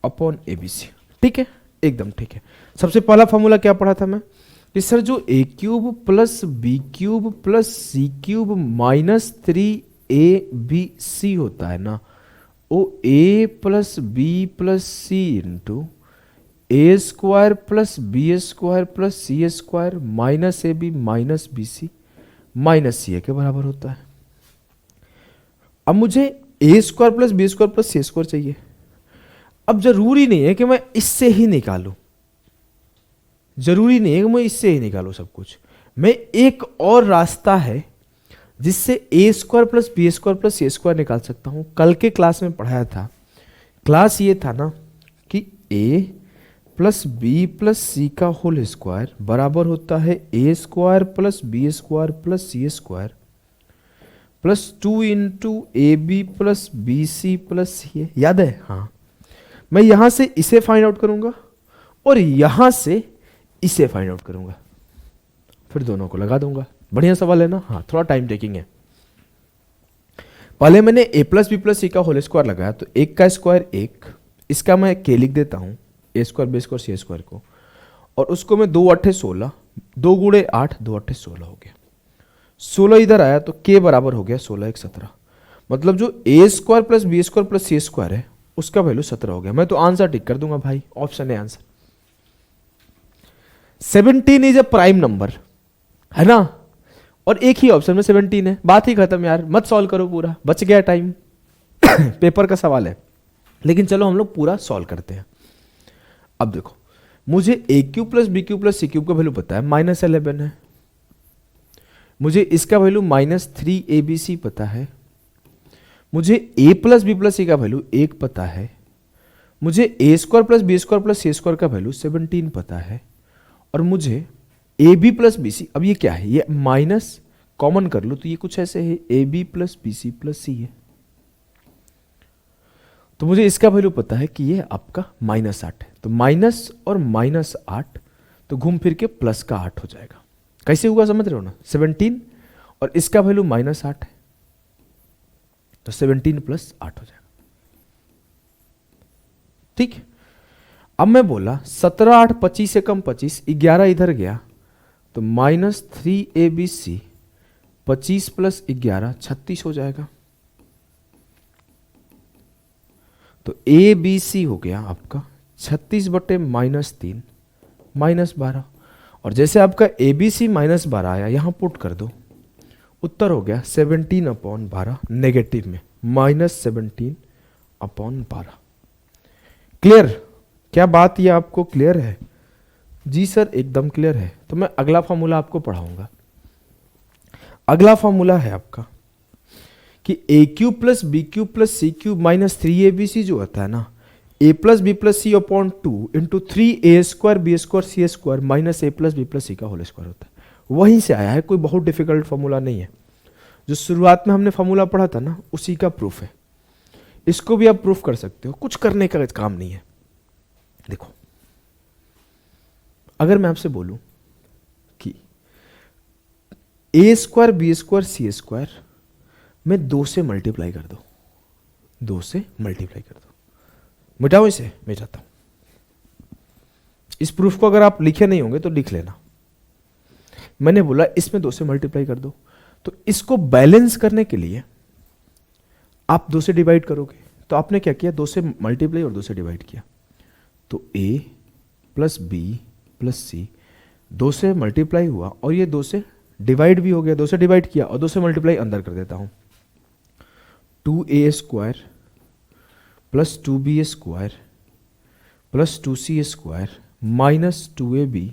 upon A B C. ठीक है, एकदम ठीक है। सबसे पहला फॉर्मूला क्या पढ़ा था मैं कि सर जो ए cube plus B cube plus सी क्यूब माइनस 3ab होता है ना, वो a plus B plus C into A square plus B square plus C square minus A B minus B C minus C A के बराबर होता है। अब मुझे ए square plus B square plus सी स्क्वायर चाहिए। अब जरूरी नहीं है कि मैं इससे ही निकालूं, जरूरी नहीं है कि मैं इससे ही निकालूं सब कुछ। मैं एक और रास्ता है जिससे A square plus B square plus C square निकाल सकता हूं। कल के क्लास में पढ़ाया था, क्लास ये था ना कि ए प्लस बी प्लस सी का होल स्क्वायर बराबर होता है ए square plus B square plus C square plus 2 into A B plus B C plus C A. याद है? हाँ, मैं यहां से इसे फाइंड आउट करूंगा और यहां से इसे फाइंड आउट करूंगा, फिर दोनों को लगा दूंगा। बढ़िया सवाल है ना? हाँ, थोड़ा टाइम टेकिंग है। पहले मैंने a प्लस बी प्लस सी का होल स्क्वायर लगाया, तो एक का स्क्वायर एक, इसका मैं k लिख देता हूं, ए स्क्वायर बी स्क्वायर सी स्क्वायर को, और उसको मैं 2 8 16, 2 गुणे 8 2 8 16 हो गया। 16 इधर आया तो k बराबर हो गया 16 1 17। मतलब जो a square plus B square plus C square है उसका वैल्यू 17 हो गया। मैं तो आंसर टिक कर दूंगा भाई, ऑप्शन है answer. 17 is a prime number, है ना? और एक ही ऑप्शन में 17 है, बात ही खत्म यार। मत सॉल्व करो, पूरा बच गया टाइम। पेपर का सवाल है, लेकिन चलो हम लोग पूरा सॉल्व करते हैं। अब देखो, मुझे A cube plus B cube plus C cube का वैल्यू पता है -11 है, मुझे इसका वैल्यू -3abc पता है, मुझे a प्लस बी प्लस सी का वैल्यू 1 पता है, मुझे ए square plus B square plus सी स्क्वायर का वैल्यू 17 पता है, और मुझे A B plus B C, अब ये क्या है, ये माइनस कॉमन कर लो तो ये कुछ ऐसे है, A B plus B C plus सी है। तो मुझे इसका वैल्यू पता है कि ये आपका -8 है, तो माइनस और -8 तो घूम फिर के प्लस का 8 हो जाएगा। कैसे हुआ समझ रहे हो ना? 17 और इसका वैल्यू -8 है, तो 17 प्लस 8 हो जाएगा। ठीक, अब मैं बोला 17 8 25 से कम 25, 11 इधर गया तो -3abc 25 प्लस 11 36 हो जाएगा। तो ए बी सी हो गया आपका 36 बटे -3 -12, और जैसे आपका ए बी सी -12 आया यहां पुट कर दो, उत्तर हो गया 17/12 नेगेटिव में -17/12। क्लियर? क्या बात ये आपको क्लियर है? जी सर, एकदम क्लियर है। तो मैं अगला फॉर्मूला आपको पढ़ाऊंगा। अगला फॉर्मूला है आपका कि ए cube plus B cube plus सी क्यूब माइनस 3abc जो होता है ना, a plus B plus C upon 2 into 3a square B square C square minus a plus B plus सी का होल स्क्वायर होता है। वहीं से आया है, कोई बहुत डिफिकल्ट फॉर्मूला नहीं है। जो शुरुआत में हमने फॉर्मूला पढ़ा था ना, उसी का प्रूफ है। इसको भी आप प्रूफ कर सकते हो, कुछ करने का काम नहीं है। देखो, अगर मैं आपसे बोलूं कि A square B square C square में 2 से मल्टीप्लाई कर दो, 2 से मल्टीप्लाई कर दो, मिटाओ इसे, मिटाता हूं। इस प्रूफ को अगर आप लिखे नहीं होंगे तो लिख लेना। मैंने बोला इसमें 2 से मल्टीप्लाई कर दो, तो इसको बैलेंस करने के लिए आप 2 से डिवाइड करोगे। तो आपने क्या किया, 2 से मल्टीप्लाई और 2 से डिवाइड किया, तो a प्लस बी प्लस सी 2 से मल्टीप्लाई हुआ और ये 2 से डिवाइड भी हो गया। 2 से डिवाइड किया और 2 से मल्टीप्लाई अंदर कर देता हूं, 2a square plus 2b square plus 2c square minus 2ab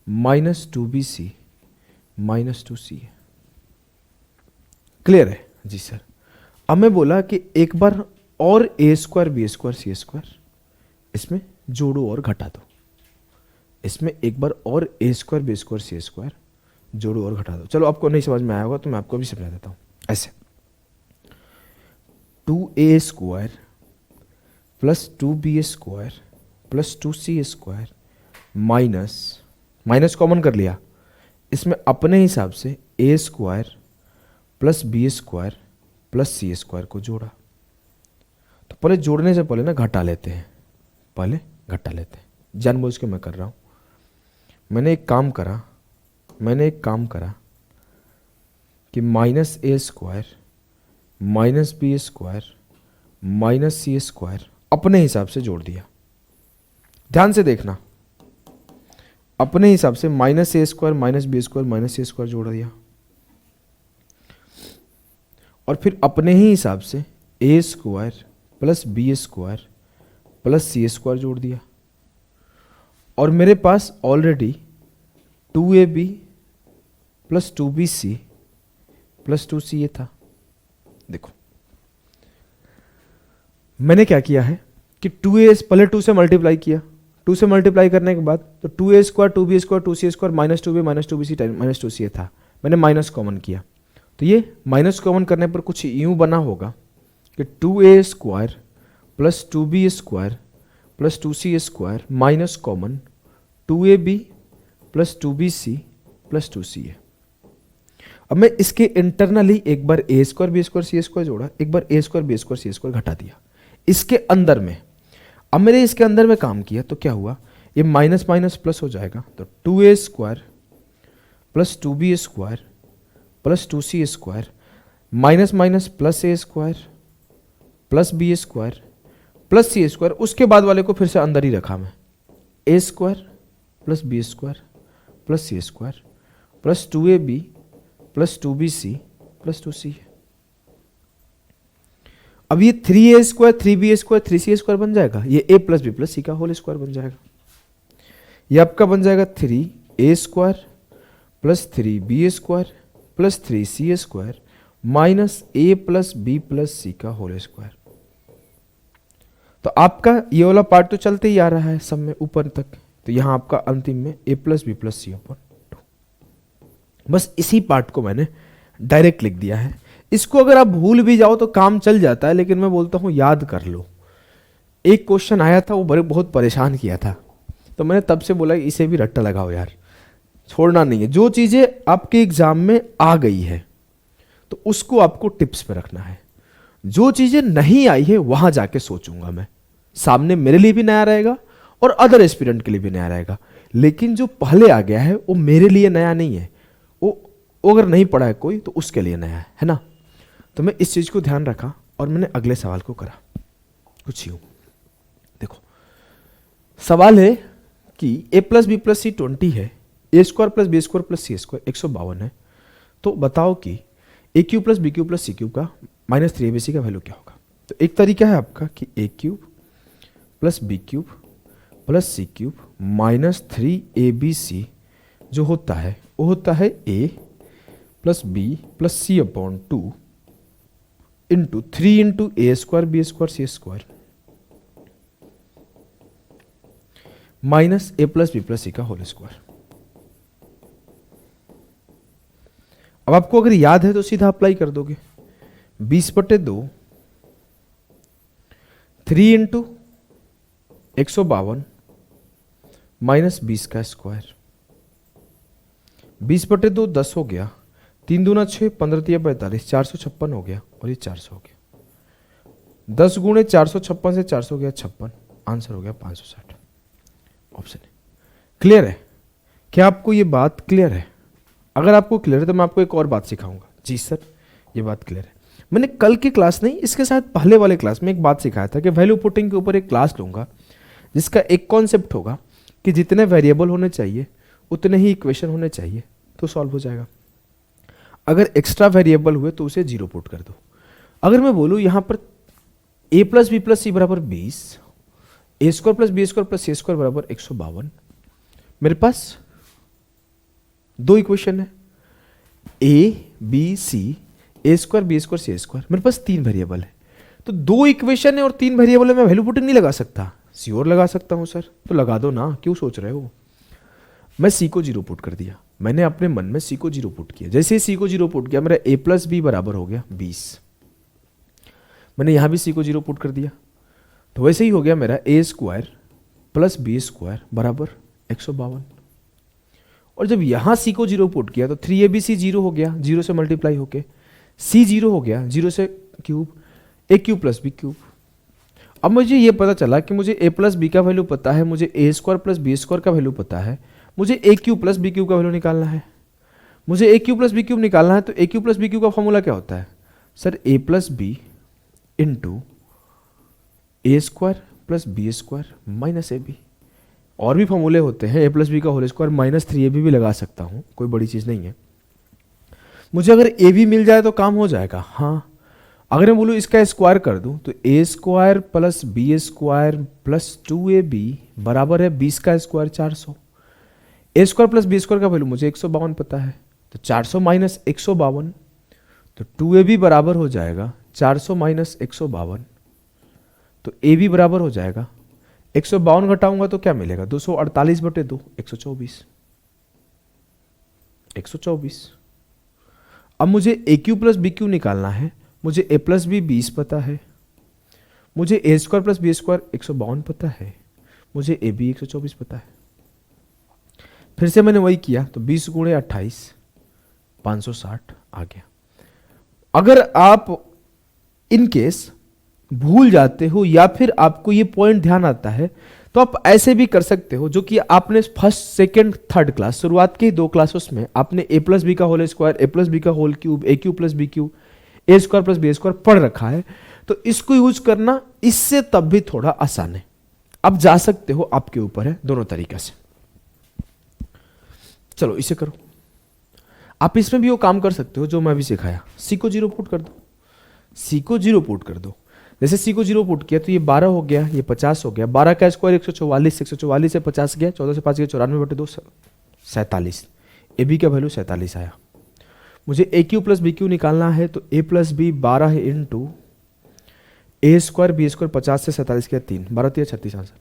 minus 2bc minus 2c। Clear है? जी सर। अब मैं बोला कि एक बार और A square B square C square इसमें जोड़ो और घटा दो, इसमें एक बार और A square B square C square जोड़ो और घटा दो। चलो आपको नहीं समझ में आया होगा तो मैं आपको भी समझा देता हूँ। ऐसे 2a square plus 2b square plus 2c square minus, minus common कर लिया, इसमें अपने हिसाब से a square plus B square plus C square को जोड़ा। तो पहले जोड़ने से पहले ना घटा लेते हैं, पहले घटा लेते हैं, जानबूझ के मैं कर रहा हूँ। मैंने एक काम करा कि minus A square minus B square minus C square अपने हिसाब से जोड़ दिया। ध्यान से देखना, अपने हिसाब से minus A square minus B square minus C square जोड़ दिया, और फिर अपने ही हिसाब से A square plus B square plus C square जोड़ दिया, और मेरे पास already 2ab plus 2bc plus 2ca था। देखो मैंने क्या किया है कि 2a पहले 2 से मल्टीप्लाई किया, 2 से मल्टीप्लाई करने के बाद तो 2a square 2b square 2c square minus 2b minus 2bc minus 2ca था, मैंने माइनस कॉमन किया। तो ये माइनस कॉमन करने पर कुछ यूं बना होगा कि 2a square plus 2b square plus 2c square minus common 2ab plus 2bc plus 2ca। अब मैं इसके इंटरनली एक बार ए स्क्वायर बी स्क्वायर सी स्क्वायर जोड़ा, एक बार ए स्क्वायर बी स्क्वायर सी स्क्वायर घटा दिया इसके अंदर में। अब मैंने इसके अंदर में काम किया तो क्या हुआ, ये माइनस माइनस प्लस हो जाएगा, तो 2a square plus 2b square plus 2c square minus minus plus ए square plus B square plus सी स्क्वायर, उसके बाद वाले को फिर से अंदर ही रखा मैं, A square plus B square plus C square plus 2ab plus 2bc plus 2c। अब ये 3a square 3b square 3c square बन जाएगा, ये a प्लस बी प्लस सी का होल स्क्वायर बन जाएगा। ये आपका बन जाएगा 3a square plus 3b square plus 3c square minus a plus B plus सी का होल स्क्वायर। तो आपका ये वाला पार्ट तो चलते ही आ रहा है सब में ऊपर तक, तो यहां आपका अंतिम में a plus B plus C upon 2। बस इसी पार्ट को मैंने डायरेक्ट लिख दिया है। इसको अगर आप भूल भी जाओ तो काम चल जाता है, लेकिन मैं बोलता हूं याद कर लो। एक क्वेश्चन आया था वो बहुत परेशान किया था, तो मैंने तब से बोला इसे भी रट्टा लगाओ यार, छोड़ना नहीं है। जो चीजें आपके एग्जाम में आ गई है तो उसको आपको टिप्स पे रखना है, जो चीजें नहीं आई है वहां जाके सोचूंगा मैं, सामने मेरे लिए भी नया रहेगा और अदर एस्पिरेंट के लिए भी नया रहेगा। लेकिन जो पहले आ गया है वो मेरे लिए नया नहीं है, वो अगर नहीं पढ़ा है कोई तो उसके लिए नया है ना। तो मैं इस चीज को ध्यान रखा और मैंने अगले सवाल को करा कुछ यूं। देखो सवाल है कि A plus B plus C 20 है, ए square plus B square plus सी स्क्वायर 152 है, तो बताओ कि ए cube plus B cube plus सी क्यूब का माइनस 3abc का वैल्यू क्या होगा। तो एक तरीका है आपका कि ए cube plus B cube plus सी क्यूब माइनस 3abc जो होता है वो होता है ए plus B plus C upon 2 into 3 into A square B square C square minus A plus B plus सी का होल स्क्वायर। अब आपको अगर याद है तो सीधा अप्लाई कर दोगे, 20/2 3 इंटू 152 माइनस 20 का स्क्वायर, 20/2 10 हो गया, 3 दूना 6 15 तिया 45 456 हो गया, और ये 400 हो गया। 10 गुणे 456 से 400 गया 56, आंसर हो गया 560। ऑप्शन है। क्लियर है? क्या आपको ये बात क्लियर है? अगर आपको क्लियर है तो मैं आपको एक और बात सिखाऊंगा। जी सर ये बात क्लियर है। मैंने कल की क्लास नहीं, इसके साथ पहले वाले क्लास में एक बात सिखाया था कि वैल्यू पुटिंग के ऊपर एक क्लास लूंगा जिसका एक कॉन्सेप्ट होगा कि जितने वेरिएबल होने चाहिए उतने ही इक्वेशन होने चाहिए तो सॉल्व हो जाएगा। अगर एक्स्ट्रा वेरिएबल हुए तो उसे 0 पुट कर दो। अगर मैं बोलूं यहां पर a प्लस बी प्लस सी बराबर 20, A square plus B square plus C square बराबर 152, मेरे पास दो इक्वेशन है, A B C A square B square C square, मेरे पास 3 वेरिएबल है, तो 2 इक्वेशन है और 3 वेरिएबल है, मैं वैल्यू पुटिंग नहीं लगा सकता? श्योर लगा सकता हूँ सर, तो लगा दो ना, क्यों सोच रहे हो? मैं सी को 0 पुट कर दिया, मैंने अपने मन में सी को 0 पुट किया। जैसे ही सी को 0 पुट किया, मेरा ए प्लस बी बराबर हो गया 20। मैंने यहां भी सी को 0 पुट कर दिया, तो वैसे ही हो गया मेरा ए स्क्वायर प्लस बी स्क्वायर बराबर 152। और जब यहां सी को 0 पुट किया तो 3abc 0 हो गया, 0 से मल्टीप्लाई होके सी 0 हो गया, 0 से क्यूब, ए क्यूब प्लस बी क्यूब। अब मुझे ये पता चला कि मुझे ए प्लस बी का वैल्यू पता है, मुझे ए स्क्वायर प्लस बी स्क्वायर का वैल्यू पता है, मुझे A cube plus B cube का वैल्यू निकालना है। मुझे A cube plus B cube निकालना है, तो ए क्यूब प्लस बी क्यूब का फॉर्मूला क्या होता है सर? ए प्लस बी इंटू ए square plus B square minus ए बी। और भी फॉर्मूले होते हैं, ए प्लस बी का होल स्क्वायर माइनस 3ab भी लगा सकता हूँ, कोई बड़ी चीज़ नहीं है। मुझे अगर ए भी मिल जाए तो काम हो जाएगा। हाँ, अगर मैं बोलूँ इसका स्क्वायर कर दूँ तो ए square plus B square plus 2ab बराबर है 20 का square 400। A square plus B square का वैल्यू मुझे 152 पता है, तो 400 माइनस 152, तो 2ab बराबर हो जाएगा 400 माइनस 152, तो ए बी बराबर हो जाएगा 152 घटाऊंगा तो क्या मिलेगा? 248/2 124। 124। अब मुझे ए क्यू प्लस बी क्यू निकालना है, मुझे ए प्लस बी 20 पता है, मुझे ए स्क्वायर प्लस बी स्क्वायर 152 पता है, मुझे ए बी 124 पता है। फिर से मैंने वही किया, तो 20 गुणे 28 560 आ गया। अगर आप इन केस भूल जाते हो या फिर आपको ये पॉइंट ध्यान आता है तो आप ऐसे भी कर सकते हो, जो कि आपने फर्स्ट सेकंड थर्ड क्लास शुरुआत के 2 क्लासेस में आपने ए प्लस बी का होल स्क्वायर, ए प्लस बी का होल क्यूब, ए क्यूब प्लस बी क्यूब, ए स्क्वायर प्लस बी स्क्वायर पढ़ रखा है, तो इसको यूज करना इससे तब भी थोड़ा आसान है। अब जा सकते हो, आपके ऊपर है, दोनों तरीके से। चलो इसे करो। आप इसमें भी वो काम कर सकते हो जो मैं भी सिखाया, सी को 0 पुट कर दो, सी को 0 पुट कर दो। जैसे सी को 0 पुट किया तो ये 12 हो गया, ये 50 हो गया, 12 का स्क्वायर 144, 144 से 50 गया, 14 से 5 गया 94/2 47। ए बी का वैल्यू 47 आया। मुझे ए क्यू प्लस बी क्यू निकालना है, तो ए प्लस बी 12 है इंटू ए स्क्वायर बी स्क्वायर 50 से 47 किया 3, 12 3 36 आंसर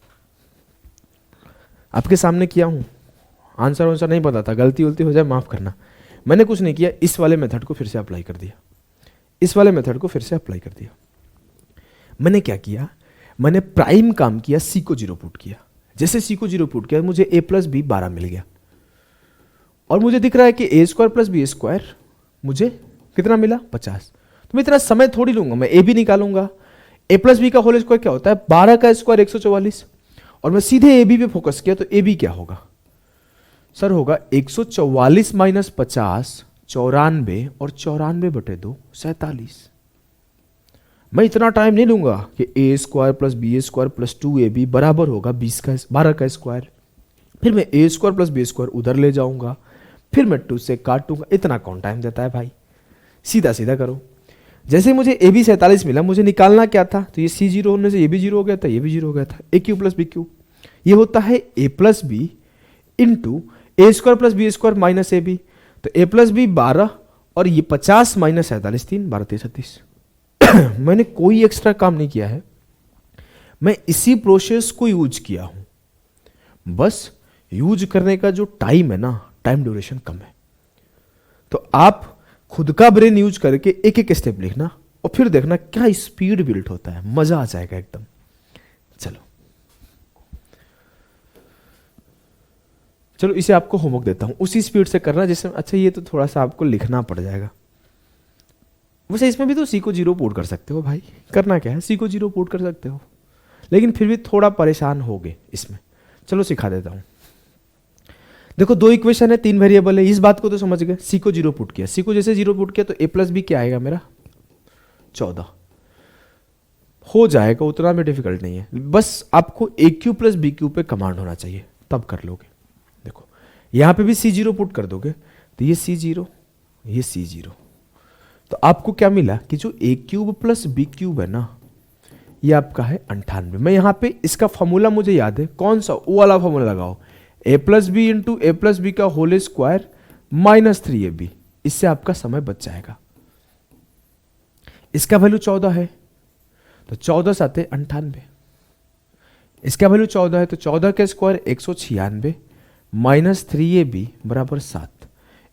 आपके सामने किया हूँ। आंसर नहीं पता था, गलती उलती हो जाए माफ करना। मैंने कुछ नहीं किया, इस वाले मेथड को फिर से अप्लाई कर दिया, इस वाले मेथड को फिर से अप्लाई कर दिया। मैंने क्या किया, मैंने प्राइम काम किया, सी को 0 पुट किया। जैसे सी को 0 पुट किया मुझे ए प्लस बी 12 मिल गया, और मुझे दिख रहा है कि A square plus B square मुझे कितना मिला 50। तो मैं इतना समय थोड़ी लूंगा, मैं ए भी निकालूंगा। ए प्लस बी का होल स्क्वायर क्या होता है? 12 का स्क्वायर 144, और मैं सीधे ए बी पे फोकस किया, तो ए बी क्या होगा सर? होगा 144 माइनस 50 94, और 94/2 47। मैं इतना टाइम नहीं लूंगा कि A square plus B square plus 2ab बराबर होगा 12 का स्क्वायर। फिर मैं A square plus B square उधर ले जाऊंगा, फिर मैं 2 से काटूंगा। इतना कौन टाइम देता है भाई? सीधा सीधा करो। जैसे मुझे ए बी 47 मिला, मुझे निकालना क्या था? तो ये सी 0 होने से ये भी 0 हो गया था, ये भी 0 हो गया था। A cube plus B cube, ये होता है ए प्लस बी इंटू ए square plus B square minus ए बी। तो ए प्लस बी 12, और ये 50 माइनस 47 3 12 3 36। मैंने कोई एक्स्ट्रा काम नहीं किया है, मैं इसी प्रोसेस को यूज किया हूं। बस यूज करने का जो टाइम है ना, टाइम ड्यूरेशन कम है। तो आप खुद का ब्रेन यूज करके एक एक स्टेप लिखना, और फिर देखना क्या स्पीड बिल्ड होता है, मजा आ जाएगा एकदम। चलो इसे आपको होमवर्क देता हूं, उसी स्पीड से करना जैसे। अच्छा, ये तो थोड़ा सा आपको लिखना पड़ जाएगा। वैसे इसमें भी तो सी को 0 पुट कर सकते हो भाई, करना क्या है, सी को 0 पुट कर सकते हो, लेकिन फिर भी थोड़ा परेशान होगे इसमें। चलो सिखा देता हूं। देखो 2 इक्वेशन है, 3 वेरिएबल है, इस बात को तो समझ गए। सी को 0 पुट किया, सी को जैसे 0 पुट किया तो ए प्लस बी क्या आएगा मेरा 14 हो जाएगा, उतना भी डिफिकल्ट नहीं है। बस आपको a cube plus B Q पे कमांड होना चाहिए, तब कर लोगे। देखो यहां पे भी सी 0 पुट कर दोगे तो ये सी 0, ये सी 0, तो आपको क्या मिला कि जो ए क्यूब प्लस बी क्यूब है ना, ये आपका है 98। मैं यहां पे इसका फॉर्मूला मुझे याद है, कौन सा? वो वाला फॉर्मूला लगाओ, ए plus B into a plus b का होल स्क्वायर माइनस 3ab। इससे आपका समय बच जाएगा। इसका वैल्यू 14 है तो 14 साते 98, इसका वैल्यू 14 है तो 14 का स्क्वायर 196 माइनस 3ab बराबर 7।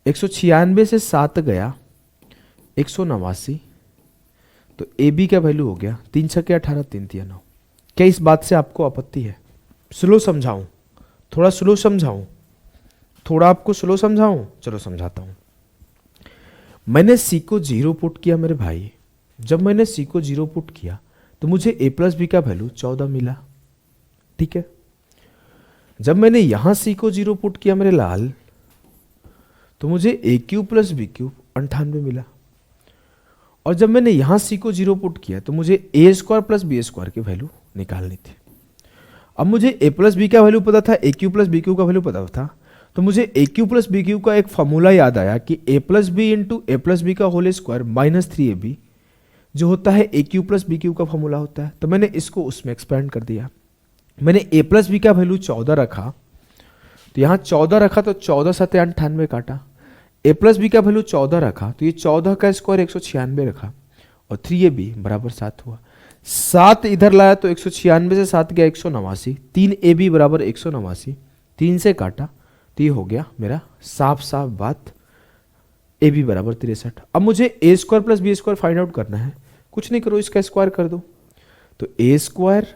196 से 7 गया 189, तो ए बी का वैल्यू हो गया 3 छक्के 18 3 तिया 9। क्या इस बात से आपको आपत्ति है? स्लो समझाऊं, थोड़ा स्लो समझाऊं, थोड़ा आपको स्लो समझाऊं? चलो समझाता हूं। मैंने सी को 0 पुट किया मेरे भाई, जब मैंने सी को 0 पुट किया तो मुझे ए प्लस बी का वैल्यू 14 मिला, ठीक है। जब मैंने यहां सी को 0 पुट किया मेरे लाल, तो मुझे A cube plus B cube 98 मिला, और जब मैंने यहां सी को 0 पुट किया तो मुझे ए स्क्वायर प्लस बी स्क्वायर की वैल्यू निकालनी थी। अब मुझे ए प्लस बी का वैल्यू पता था, A cube plus B Q का वैल्यू पता था, तो मुझे ए क्यू प्लस बी क्यू का एक फॉर्मूला याद आया कि A plus B into a plus b का होल स्क्वायर माइनस 3ab जो होता है a cube plus B Q का फॉर्मूला होता है। तो मैंने इसको उसमें एक्सपेंड कर दिया। मैंने ए प्लस बी का वैल्यू 14 रखा, तो यहाँ 14 रखा तो 14 सत्ते 98 काटा। ए प्लस बी का वैल्यू 14 रखा तो ये 14 का स्क्वायर 196 रखा, और 3ab बराबर 7 हुआ। 7 इधर लाया तो 196 से 7 गया 189, 3ab बराबर 189, 3 से काटा तो ये हो गया मेरा साफ साफ बात ए बी बराबर 63। अब मुझे ए square plus B square find out करना है, कुछ नहीं करो, इसका स्क्वायर कर दो, तो ए square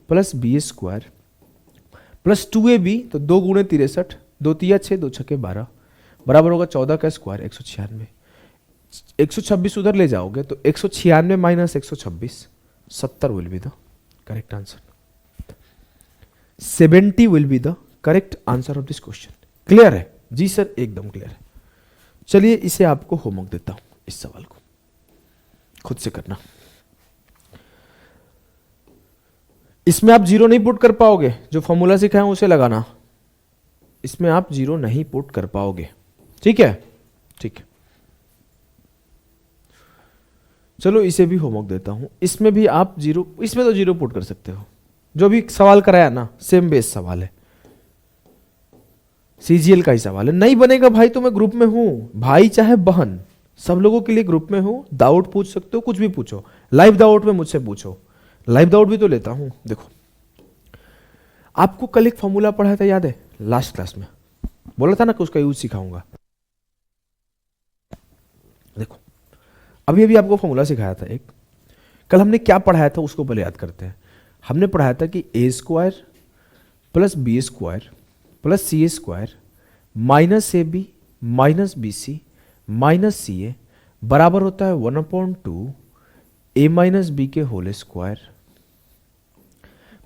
plus B square plus 2ab, तो 2 गुणे 63, 2 तिया 6 2 छक्के 12 बराबर होगा 14 का स्क्वायर 196। 126 उधर ले जाओगे तो 196 minus 126 70 will be the correct answer. 70 will be the correct answer of this question. Clear है? जी सर एकदम क्लियर है। चलिए इसे आपको होमवर्क देता हूं, इस सवाल को खुद से करना। इसमें आप 0 नहीं पुट कर पाओगे, जो फॉर्मूला सिखाया उसे लगाना, इसमें आप 0 नहीं पुट कर पाओगे, ठीक है? ठीक है, चलो इसे भी होमवर्क देता हूं। इसमें भी आप 0, इसमें तो 0 पुट कर सकते हो, जो भी सवाल कराया ना सेम बेस सवाल है, सीजीएल का ही सवाल है। नहीं बनेगा भाई तो मैं ग्रुप में हूं, भाई चाहे बहन सब लोगों के लिए ग्रुप में हूं, डाउट पूछ सकते हो, कुछ भी पूछो, लाइव डाउट में मुझसे पूछो, लाइव डाउट भी तो लेता हूं। देखो आपको कल एक फॉर्मूला पढ़ाया था, याद है? लास्ट क्लास में बोला था ना कि उसका यूज सिखाऊंगा। देखो अभी अभी आपको फॉर्मूला सिखाया था एक, कल हमने क्या पढ़ाया था उसको पहले याद करते हैं। हमने पढ़ाया था कि A square plus B square plus C square minus A B minus B C minus सी ए बराबर होता है 1/2 ए माइनस बी के whole square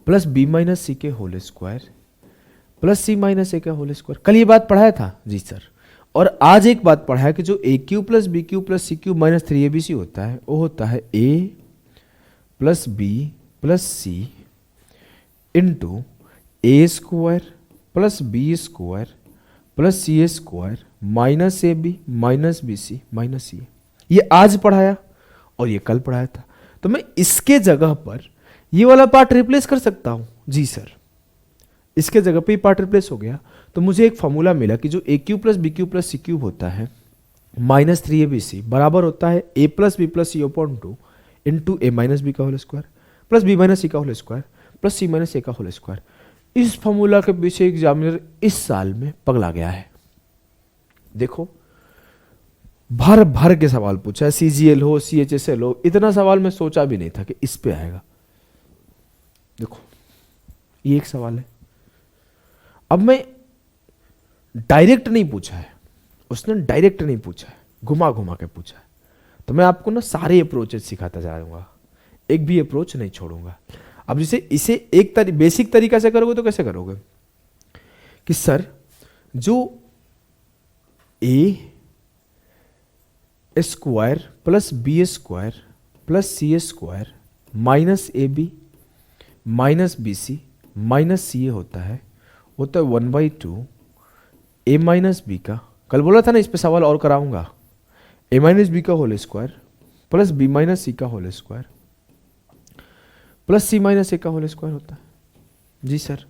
plus B minus C के whole square plus C minus A का होल स्क्वायर। कल ये बात पढ़ाया था जी सर। और आज एक बात पढ़ा है कि जो A cube plus B cube plus C cube minus 3abc होता है वो होता है ए plus B plus C into A square plus B square plus C square minus A B minus B C minus C. ये आज पढ़ाया और ये कल पढ़ाया था, तो मैं इसके जगह पर ये वाला पार्ट रिप्लेस कर सकता हूं। जी सर, इसके जगह पे ये पार्ट रिप्लेस हो गया, तो मुझे एक फॉर्मूला मिला कि जो A cube plus B cube plus C cube होता है माइनस 3abc बराबर होता है ए plus B plus C upon 2 into A minus B का whole square plus B minus C का whole square plus C minus A का होल स्क्वायर। इस फॉर्मूला के पीछे एग्जामिनर इस साल में पगला गया है। देखो भर भर के सवाल पूछा है, सीजीएल हो सीएचएसएल हो, इतना सवाल मैं सोचा भी नहीं था कि इस पे आएगा। देखो ये एक सवाल है। अब मैं डायरेक्ट नहीं पूछा है, उसने डायरेक्ट नहीं पूछा है, घुमा घुमा के पूछा है, तो मैं आपको ना सारे अप्रोचेस सिखाता जाऊंगा, एक भी अप्रोच नहीं छोड़ूंगा। अब जैसे इसे एक बेसिक तरीका से करोगे तो कैसे करोगे कि सर जो A square plus B square plus C square minus A B minus B C minus C A होता है 1/2 ए माइनस बी का, कल बोला था ना इस पे सवाल और कराऊंगा, ए माइनस बी का whole square plus B minus C का whole square plus C minus A का होल स्क्वायर होता है। जी सर,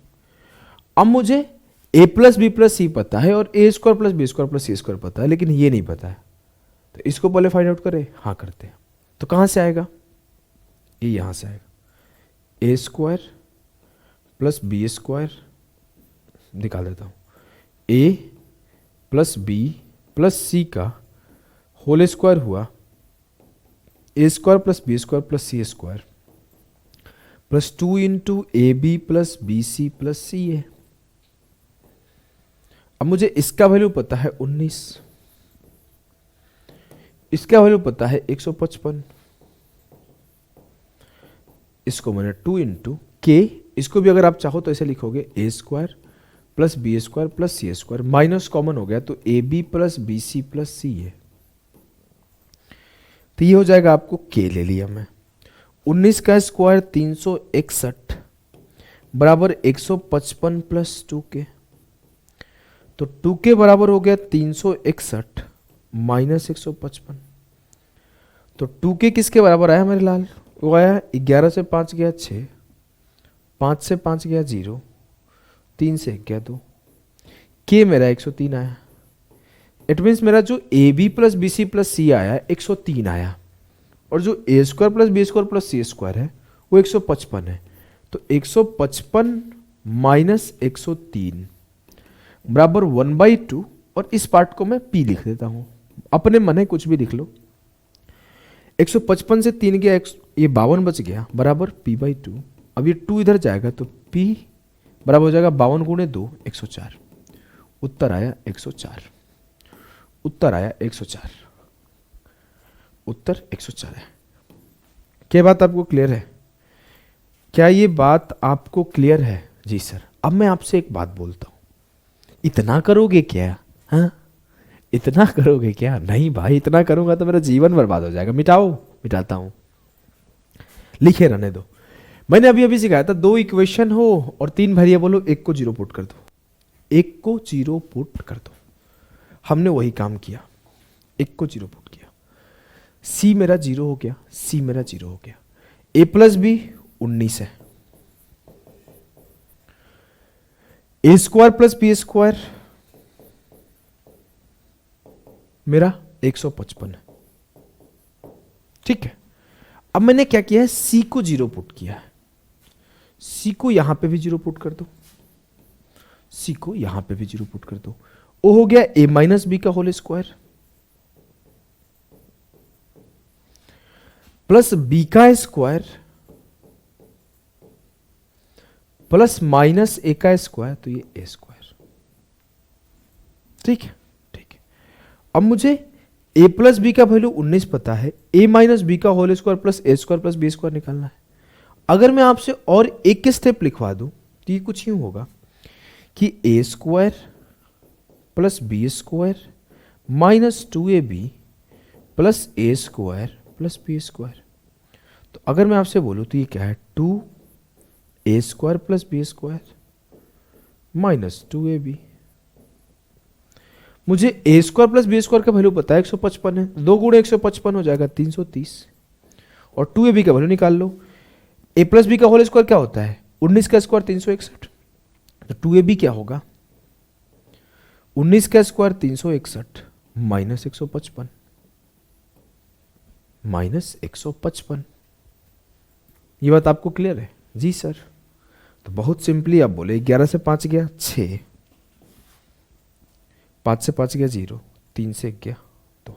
अब मुझे ए प्लस बी प्लस सी पता है और A square plus B square plus C square पता है, लेकिन ये नहीं पता है, तो इसको पहले फाइंड आउट करें। हाँ करते हैं। तो कहाँ से आएगा, ये यहाँ से आएगा, A square plus B square, निकाल देता हूँ, ए प्लस बी प्लस सी का होल स्क्वायर हुआ, A square plus B square plus C square plus 2 into A B plus B C plus C A. अब मुझे इसका वैल्यू पता है 19, इसका वैल्यू पता है 155, इसको मैंने 2 इंटू के, इसको भी अगर आप चाहो तो ऐसे लिखोगे A square plus B square plus C square, minus common हो गया तो A B plus B C plus सी ए, तो ये हो जाएगा, आपको के ले लिया मैं। 19 का स्क्वायर 361 बराबर 155 प्लस 2k, तो 2k बराबर हो गया 361 माइनस 155, तो 2k किसके बराबर आया मेरे लाल, वो आया 11 से 5 गया 6, 5 से 5 गया 0, 3 से 1 गया 2, k मेरा 103 आया। इट मीन्स मेरा जो A B plus B C plus C आया 103 आया, और जो A square plus B square plus C square है वो 155 है, तो 155 माइनस 103 बराबर 1/2, और इस पार्ट को मैं p लिख देता हूं, अपने मन है कुछ भी लिख लो। 155 से 3 गया, ये 52 बच गया, बराबर p/2। अब ये 2 इधर जाएगा तो p बराबर हो जाएगा 52 गुणे 2 104, उत्तर आया 104, उत्तर आया 104, उत्तर 104 है। क्या बात आपको क्लियर है? क्या ये बात आपको क्लियर है? जी सर। अब मैं आपसे एक बात बोलता हूं, इतना करोगे क्या? हाँ, इतना करोगे क्या? नहीं भाई, इतना करूंगा तो मेरा जीवन बर्बाद हो जाएगा। मिटाओ, मिटाता हूं, लिखे रहने दो। मैंने अभी अभी सिखाया था, 2 इक्वेशन हो और 3 वेरिएबल हो, एक को 0 पुट कर दो, एक को 0 पुट कर दो। हमने वही काम किया, एक को 0 पुट किया, सी मेरा 0 हो गया, सी मेरा 0 हो गया, ए प्लस बी 19 है, ए स्क्वायर प्लस बी स्क्वायर मेरा 155 है, ठीक है। अब मैंने क्या किया है, सी को 0 पुट किया है, सी को यहां पे भी 0 पुट कर दो, सी को यहां पे भी 0 पुट कर दो, ओ हो गया ए माइनस बी का होल स्क्वायर प्लस बी का स्क्वायर प्लस माइनस ए का स्क्वायर, तो ये ए स्क्वायर, ठीक है, ठीक है। अब मुझे ए प्लस बी का वैल्यू 19 पता है, ए माइनस बी का होल स्क्वायर प्लस ए स्क्वायर प्लस बी स्क्वायर निकालना है। अगर मैं आपसे और एक स्टेप लिखवा दूं तो ये कुछ यूं होगा कि A square plus B square minus 2ab plus A square plus B square. तो अगर मैं आपसे बोलूं तो ये क्या है, 2a square plus B square minus 2ab। मुझे ए स्क्वायर प्लस बी स्क्वायर का वैल्यू पता है 155 है, 2 गुणे 155 हो जाएगा 330, और 2ab का वैल्यू निकाल लो। ए प्लस बी का होल स्क्वायर क्या होता है, 19 का स्क्वायर 361, तो 2ab क्या होगा, 19 का स्क्वायर 361 माइनस 155, माइनस 155। ये बात आपको क्लियर है? जी सर। तो बहुत सिंपली आप बोले 11 से 5 गया 6, 5 से 5 गया 0, 3 से 1 गया 2,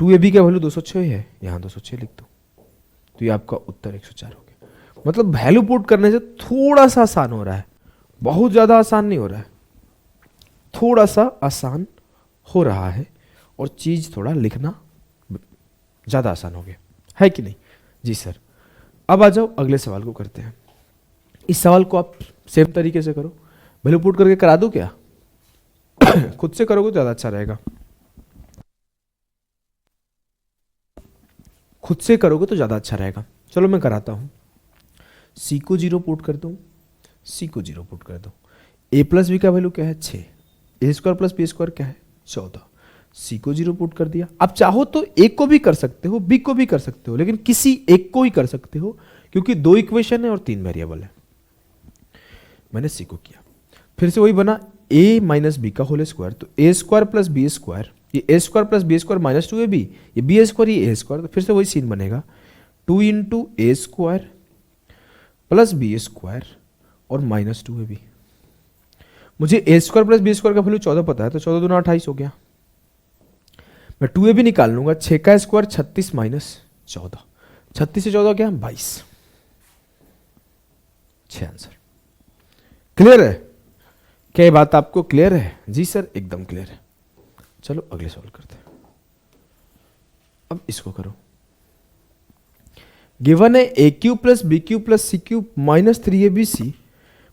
2ab का वैल्यू 206 है, यहां 206 लिख दो, तो ये आपका उत्तर 104 हो गया। मतलब वैल्यू पुट करने से थोड़ा सा आसान हो रहा है, बहुत ज्यादा आसान नहीं हो रहा है, थोड़ा सा आसान हो रहा है, और चीज थोड़ा लिखना ज्यादा आसान हो गया है कि नहीं? जी सर। अब आ जाओ अगले सवाल को करते हैं। इस सवाल को आप सेम तरीके से करो, वैल्यू पुट करके करा दो क्या? खुद से करोगे तो ज्यादा अच्छा रहेगा, खुद से करोगे तो ज्यादा अच्छा रहेगा। चलो मैं कराता हूं। सी को 0 पुट कर दो, सी को 0 पुट कर दो। ए प्लस बी का वैल्यू क्या है 6, ए स्क्वायर प्लस बी स्क्वायर क्या है 14, सी को 0 पुट कर दिया। अब चाहो तो ए को भी कर सकते हो, बी को भी कर सकते हो, लेकिन किसी एक को ही कर सकते हो क्योंकि 2 इक्वेशन है और 3 वेरिएबल है। मैंने सी को किया, फिर से वही बना ए माइनस बी का होल स्क्वायर, तो ए स्क्वायर प्लस बी स्क्वायर ये A square plus B square minus 2ab, ये बी स्क्वायर ये ए स्क्वायर, तो फिर से वही सीन बनेगा 2 इंटू ए स्क्वायर प्लस बी स्क्वायर और माइनस 2ab। मुझे ए स्क्वायर प्लस बी स्क्वायर का वैल्यू 14 पता है, तो 14 दूना 28 हो गया। मैं 2ab निकाल लूंगा, 6 का स्क्वायर 36 माइनस 14, 36 से 14 क्या 22, 6 आंसर। क्लियर है? क्या ये बात आपको क्लियर है? जी सर एकदम क्लियर है। चलो अगले सवाल करते हैं। अब इसको करो। गिवन है ए cube plus B cube plus सी क्यूब माइनस 3abc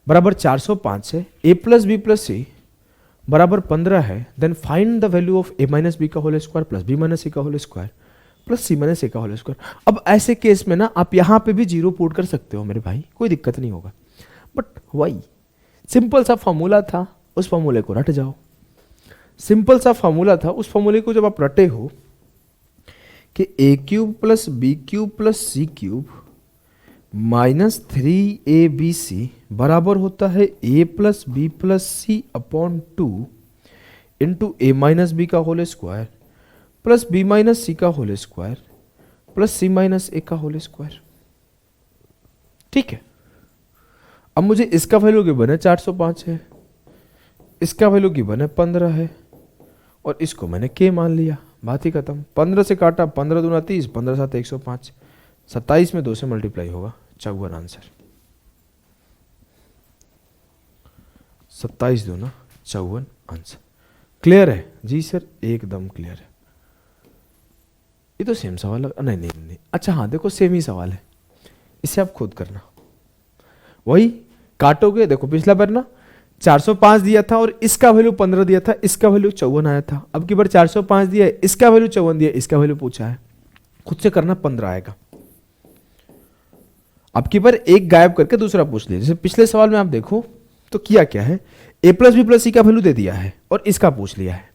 बराबर 405 है, ए प्लस बी प्लस सी बराबर 15 है, then find the value of A minus B का whole square plus B minus C का whole square plus C minus A का होल स्क्वायर। अब ऐसे केस में ना आप यहां पे भी जीरो पुट कर सकते हो मेरे भाई, कोई दिक्कत नहीं होगा, बट वही सिंपल सा फॉर्मूला था, उस फॉर्मूले को रट जाओ। सिंपल सा फॉर्मूला था, उस फॉर्मूले को जब आप रटे हो कि ए cube plus B cube plus सी क्यूब माइनस 3abc बराबर होता है ए plus B plus C upon 2 into A minus B का whole square plus B minus C का whole square plus C minus A का होल स्क्वायर। ठीक है, अब मुझे इसका वैल्यू गिवन है 405 है, इसका वैल्यू गिवन है 15 है, और इसको मैंने के मान लिया, बात ही खत्म। 15 से काटा, 15 दूना 30, 15 सात 105, 27 में 2 से मल्टीप्लाई होगा, 54 आंसर। 27 दूना 54 आंसर। क्लियर है? जी सर एकदम क्लियर है। ये तो सेम सवाल है, नहीं नहीं नहीं, अच्छा हाँ देखो सेम ही सवाल है, इसे आप खुद करना। वही काटोगे, देखो पिछला बार ना 405 दिया था और इसका वैल्यू 15 दिया था, इसका वैल्यू 54 आया था। अब की बार 405 दिया है, इसका वैल्यू 54 दिया, इसका वैल्यू पूछा है, खुद से करना 15 आएगा। अब की बार एक गायब करके दूसरा पूछ लिया। जैसे पिछले सवाल में आप देखो तो किया क्या है, ए प्लस बी प्लस सी का वैल्यू दे दिया है और इसका पूछ लिया है।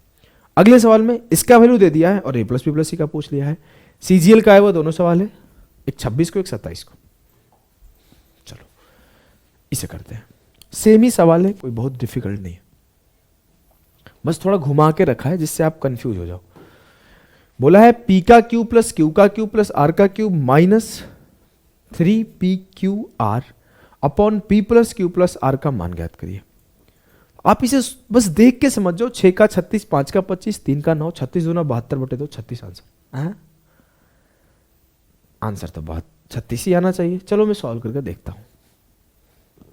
अगले सवाल में इसका वैल्यू दे दिया है और ए प्लस बी प्लस सी का पूछ लिया है। सीजीएल का है वो दोनों सवाल है, एक 26 को एक 27 को। चलो इसे करते हैं, सेम ही सवाल है, कोई बहुत डिफिकल्ट नहीं है, बस थोड़ा घुमा के रखा है जिससे आप कंफ्यूज हो जाओ। बोला है पी का क्यूब प्लस क्यू का क्यूब प्लस आर का cube minus 3pqr upon p plus q plus r का मान ज्ञात करिए। आप इसे बस देख के समझ जाओ, 6 का 36, 5 का 25, 3 का 9, 36 दूना 72 बटे 2, 36 आंसर। आंसर तो बहुत 36 ही आना चाहिए। चलो मैं सॉल्व करके देखता हूं।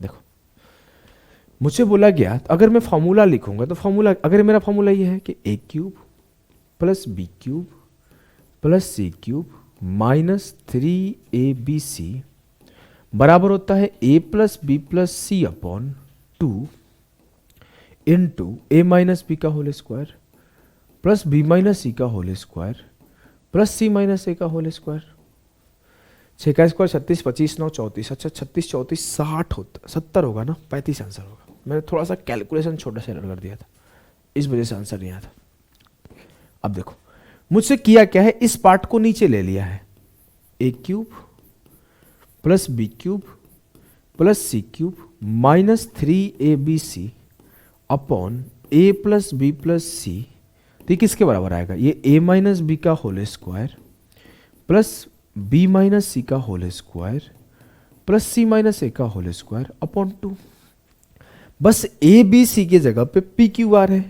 देखो मुझे बोला गया अगर मैं फॉर्मूला लिखूंगा तो फॉर्मूला, अगर मेरा फॉर्मूला ये है कि ए cube plus B cube plus सी क्यूब माइनस 3abc बराबर होता है ए plus B plus C upon 2 into A minus B का whole square plus B minus C का whole square plus C minus A का होल स्क्वायर। 6 का स्क्वायर 36, 25, 9, 34। अच्छा 36, 34, 60 होता, 70 होगा ना, 35 आंसर होगा। मैंने थोड़ा सा कैलकुलेशन छोटा सा एरर कर दिया था, इस वजह से आंसर नहीं आया था। अब देखो मुझसे किया क्या है, इस पार्ट को नीचे ले लिया है, ए cube plus B cube plus C cube minus 3abc upon A plus B plus C. तो किसके बराबर आएगा, ये a माइनस बी का whole square plus b minus C का whole square plus c minus A का होल स्क्वायर अपॉन 2। बस a b c की जगह पे p क्यू आर है।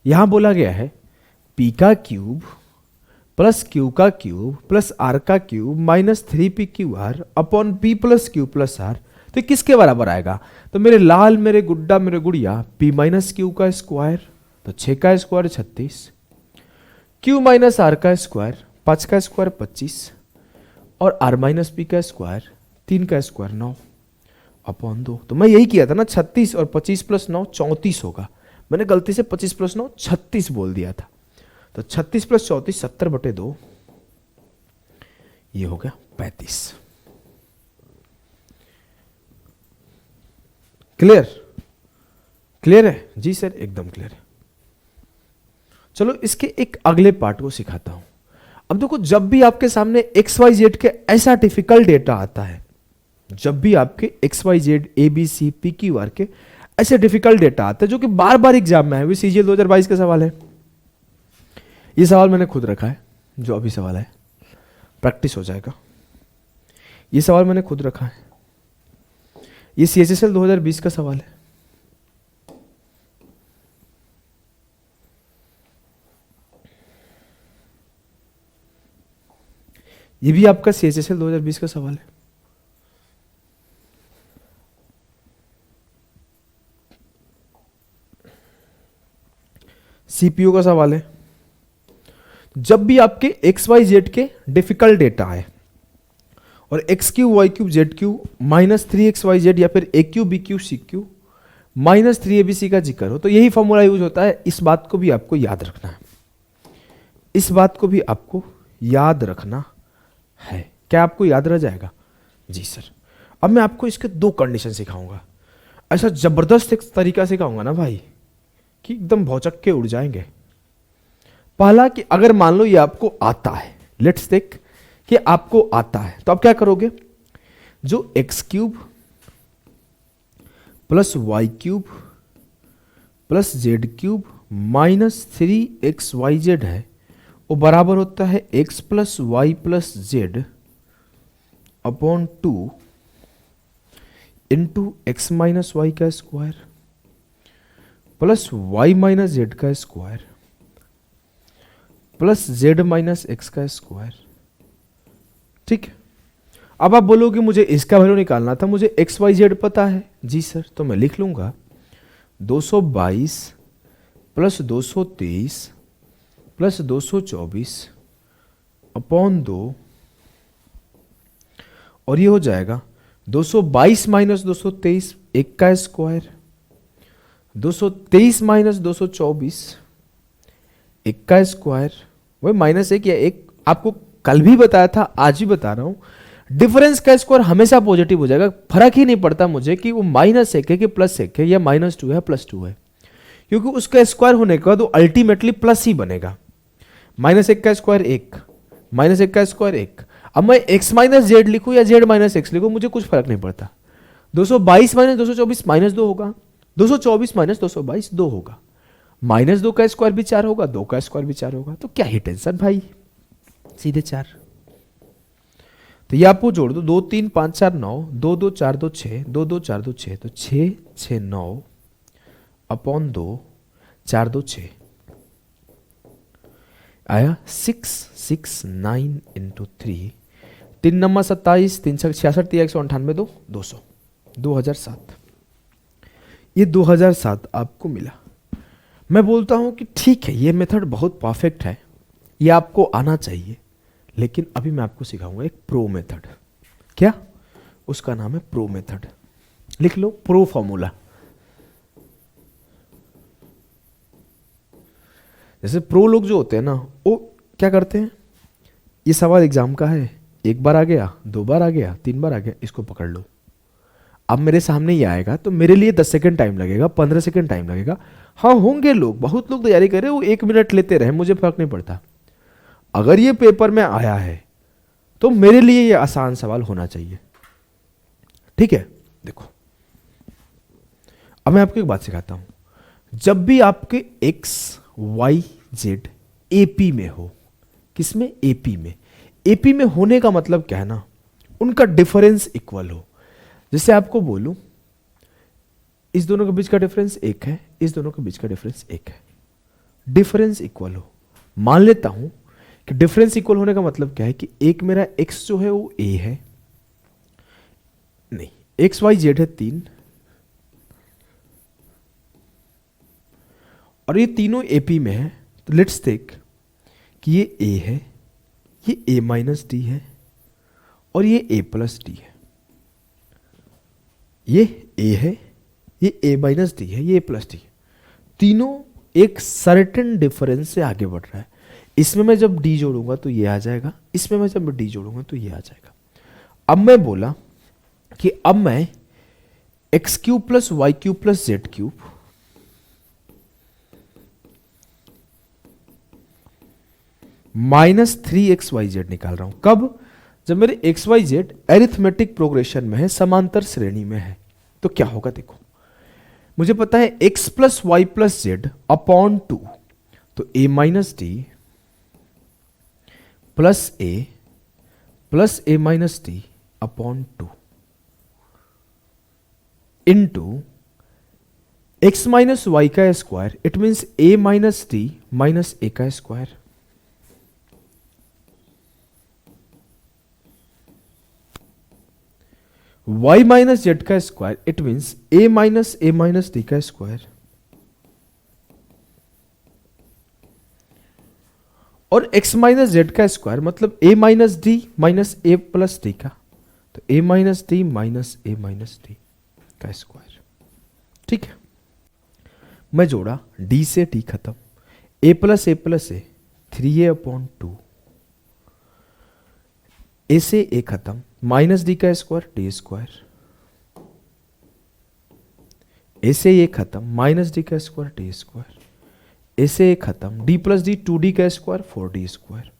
यहां बोला गया है p का क्यूब प्लस q का क्यूब प्लस r का cube minus 3pqr upon p plus q plus r। तो किसके बराबर आएगा, तो मेरे लाल मेरे गुड्डा मेरे गुड़िया p माइनस क्यू का स्क्वायर, तो 6 का स्क्वायर 36, q माइनस r का स्क्वायर 5 का स्क्वायर 25 और r माइनस p का स्क्वायर 3 का स्क्वायर 9 अपॉन 2। तो मैं यही किया था ना, 36 और 25 प्लस 9 34 होगा, मैंने गलती से 25 प्लस 9 36 बोल दिया था। तो 36 प्लस 34 70 बटे 2, ये हो गया 35। क्लियर? क्लियर है? जी सर एकदम क्लियर है। चलो इसके एक अगले पार्ट को सिखाता हूं। अब देखो जब भी आपके सामने एक्स वाई जेड के ऐसा डिफिकल्ट डेटा आता है, जब भी आपके x y z a B c p q r के ऐसे डिफिकल्ट डेटा आता है जो कि बार बार एग्जाम में है, वो सीजीएल 2022 का सवाल है, ये सवाल मैंने खुद रखा है, जो अभी सवाल है, प्रैक्टिस हो जाएगा। ये सवाल मैंने खुद रखा है, ये CHSL 2020 का सवाल है। ये भी आपका CHSL 2020 का सवाल है। CPU का सवाल है। जब भी आपके XYZ के डिफिकल्ट डेटा आए और x3 y3 z3 -3xyz या फिर AQ BQ CQ -3abc का जिक्र हो, तो यही फॉर्मूला यूज होता है। इस बात को भी आपको याद रखना है, इस बात को भी आपको याद रखना है। क्या आपको याद रह जाएगा? जी सर। अब मैं आपको इसके 2 कंडीशन सिखाऊंगा, ऐसा जबरदस्त एक तरीका सिखाऊंगा ना भाई कि एकदम भौचक के उड़ जाएंगे। पहला कि अगर मान लो ये आपको आता है, लेट्स टेक कि आपको आता है, तो आप क्या करोगे? जो x³ + y³ + z³ -3xyz है, वो बराबर होता है x + y + z upon 2 into x - y का स्क्वायर प्लस y - z का स्क्वायर प्लस z - x का स्क्वायर। ठीक है। अब आप बोलोगे मुझे इसका वैल्यू निकालना था, मुझे x y z पता है। जी सर, तो मैं लिख लूंगा 222 + 223 + 224 अपॉन 2, और ये हो जाएगा 222 - 223 1 का स्क्वायर, 223 - 224 1 का स्क्वायर, वही -1 या 1। आपको कल भी बताया था, आज भी बता रहा हूं, डिफरेंस का स्क्वायर हमेशा पॉजिटिव हो जाएगा। फर्क ही नहीं पड़ता मुझे कि वो -1 है कि +1 है या -2 है +2 है, क्योंकि उसका स्क्वायर होने के बाद वो अल्टीमेटली प्लस ही बनेगा। -1 का स्क्वायर 1, -1 का स्क्वायर 1। अब मैं x - z लिखूं या z - x लिखूं, मुझे कुछ फर्क नहीं पड़ता। 222 - 224 -2 होगा, 224 - 222 2 होगा, -2 का स्क्वायर भी 4 होगा, 2 का स्क्वायर भी 4 होगा। तो क्या ही टेंशन भाई, सीधे 4। तो ये आपको जोड़ दो, 2 3 5 4 9, 2 2 4 2 6, 2 2 4 2 6, तो 6 6 9 अपॉन 2 4 2 6 आया 6 6 9 इंटू 3, 3 नंबर 27, 3 66, 3 198, 2 200, 2007। ये 2007 आपको मिला। मैं बोलता हूं कि ठीक है, ये मेथड बहुत परफेक्ट है, ये आपको आना चाहिए, लेकिन अभी मैं आपको सिखाऊंगा एक प्रो मेथड। क्या? उसका नाम है प्रो मेथड। लिख लो, प्रो फॉर्मूला। जैसे प्रो लोग जो होते हैं ना, वो क्या करते हैं, ये सवाल एग्जाम का है, 1 बार आ गया, 2 बार आ गया, 3 बार आ गया, इसको पकड़ लो। अब मेरे सामने ये आएगा तो मेरे लिए 10 सेकंड टाइम लगेगा, 15 सेकंड टाइम लगेगा। हाँ, होंगे लोग, बहुत लोग तैयारी कर रहे हैं, वो 1 मिनट लेते रहे, मुझे फर्क नहीं पड़ता। अगर ये पेपर में आया है तो मेरे लिए ये आसान सवाल होना चाहिए। ठीक है, देखो अब मैं आपको एक बात सिखाता हूं। जब भी आपके x y z AP में हो, किसमें? AP में। AP में होने का मतलब क्या है ना, उनका डिफरेंस इक्वल हो। जैसे आपको बोलूं इस दोनों के बीच का डिफरेंस 1 है, इस दोनों के बीच का डिफरेंस 1 है, डिफरेंस इक्वल हो। मान लेता हूं कि डिफरेंस इक्वल होने का मतलब क्या है कि एक मेरा x जो है वो a है, नहीं, x y z है 3, और ये तीनों AP में है। तो लेट्स टेक कि ये a है, ये a माइनस डी है, और ये a प्लस डी है। ये a है, ये a माइनस डी है, ये a प्लस डी है। तीनों एक सर्टेन डिफरेंस से आगे बढ़ रहा है। इसमें मैं जब d जोड़ूंगा तो ये आ जाएगा, इसमें मैं जब d जोड़ूंगा तो ये आ जाएगा। अब मैं बोला कि अब मैं x³ + y³ + z³ -3xyz निकाल रहा हूं। कब? जब मेरे xyz एरिथमेटिक प्रोग्रेशन में है, समांतर श्रेणी में है। तो क्या होगा देखो, मुझे पता है x + y + z अपॉन 2, तो a - d plus A minus T upon 2 into X minus Y का square, it means A minus T minus A का स्क्वायर, y माइनस जेड का square, it means A minus D का स्क्वायर, और x माइनस जेड का स्क्वायर मतलब a minus D minus A plus D का, तो a minus D minus A minus D का स्क्वायर। ठीक है, मैं जोड़ा d से t खत्म, a plus A 3a upon 2, a से a खत्म, माइनस डी का स्क्वायर डी स्क्वायर, ए से ये खत्म, माइनस डी का स्क्वायर डी स्क्वायर, ए से ये खत्म, डी प्लस डी 2d का स्क्वायर 4d स्क्वायर,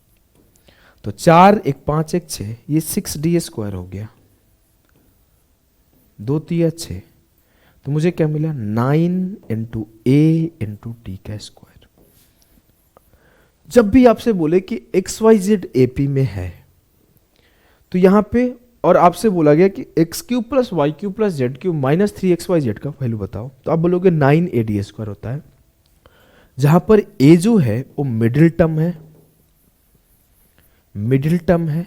तो 4 1 5 1 6, ये 6d स्क्वायर हो गया, 2 3 6, तो मुझे क्या मिला 9 इंटू ए इंटू डी का स्क्वायर। जब भी आपसे बोले कि एक्स वाई जेड एपी में है, तो यहां पे और आपसे बोला गया कि x cube plus y cube plus z cube minus 3xyz का वैल्यू बताओ, तो आप बोलोगे 9ad स्क्वायर होता है, जहां पर a जो है वो मिडिल टर्म है,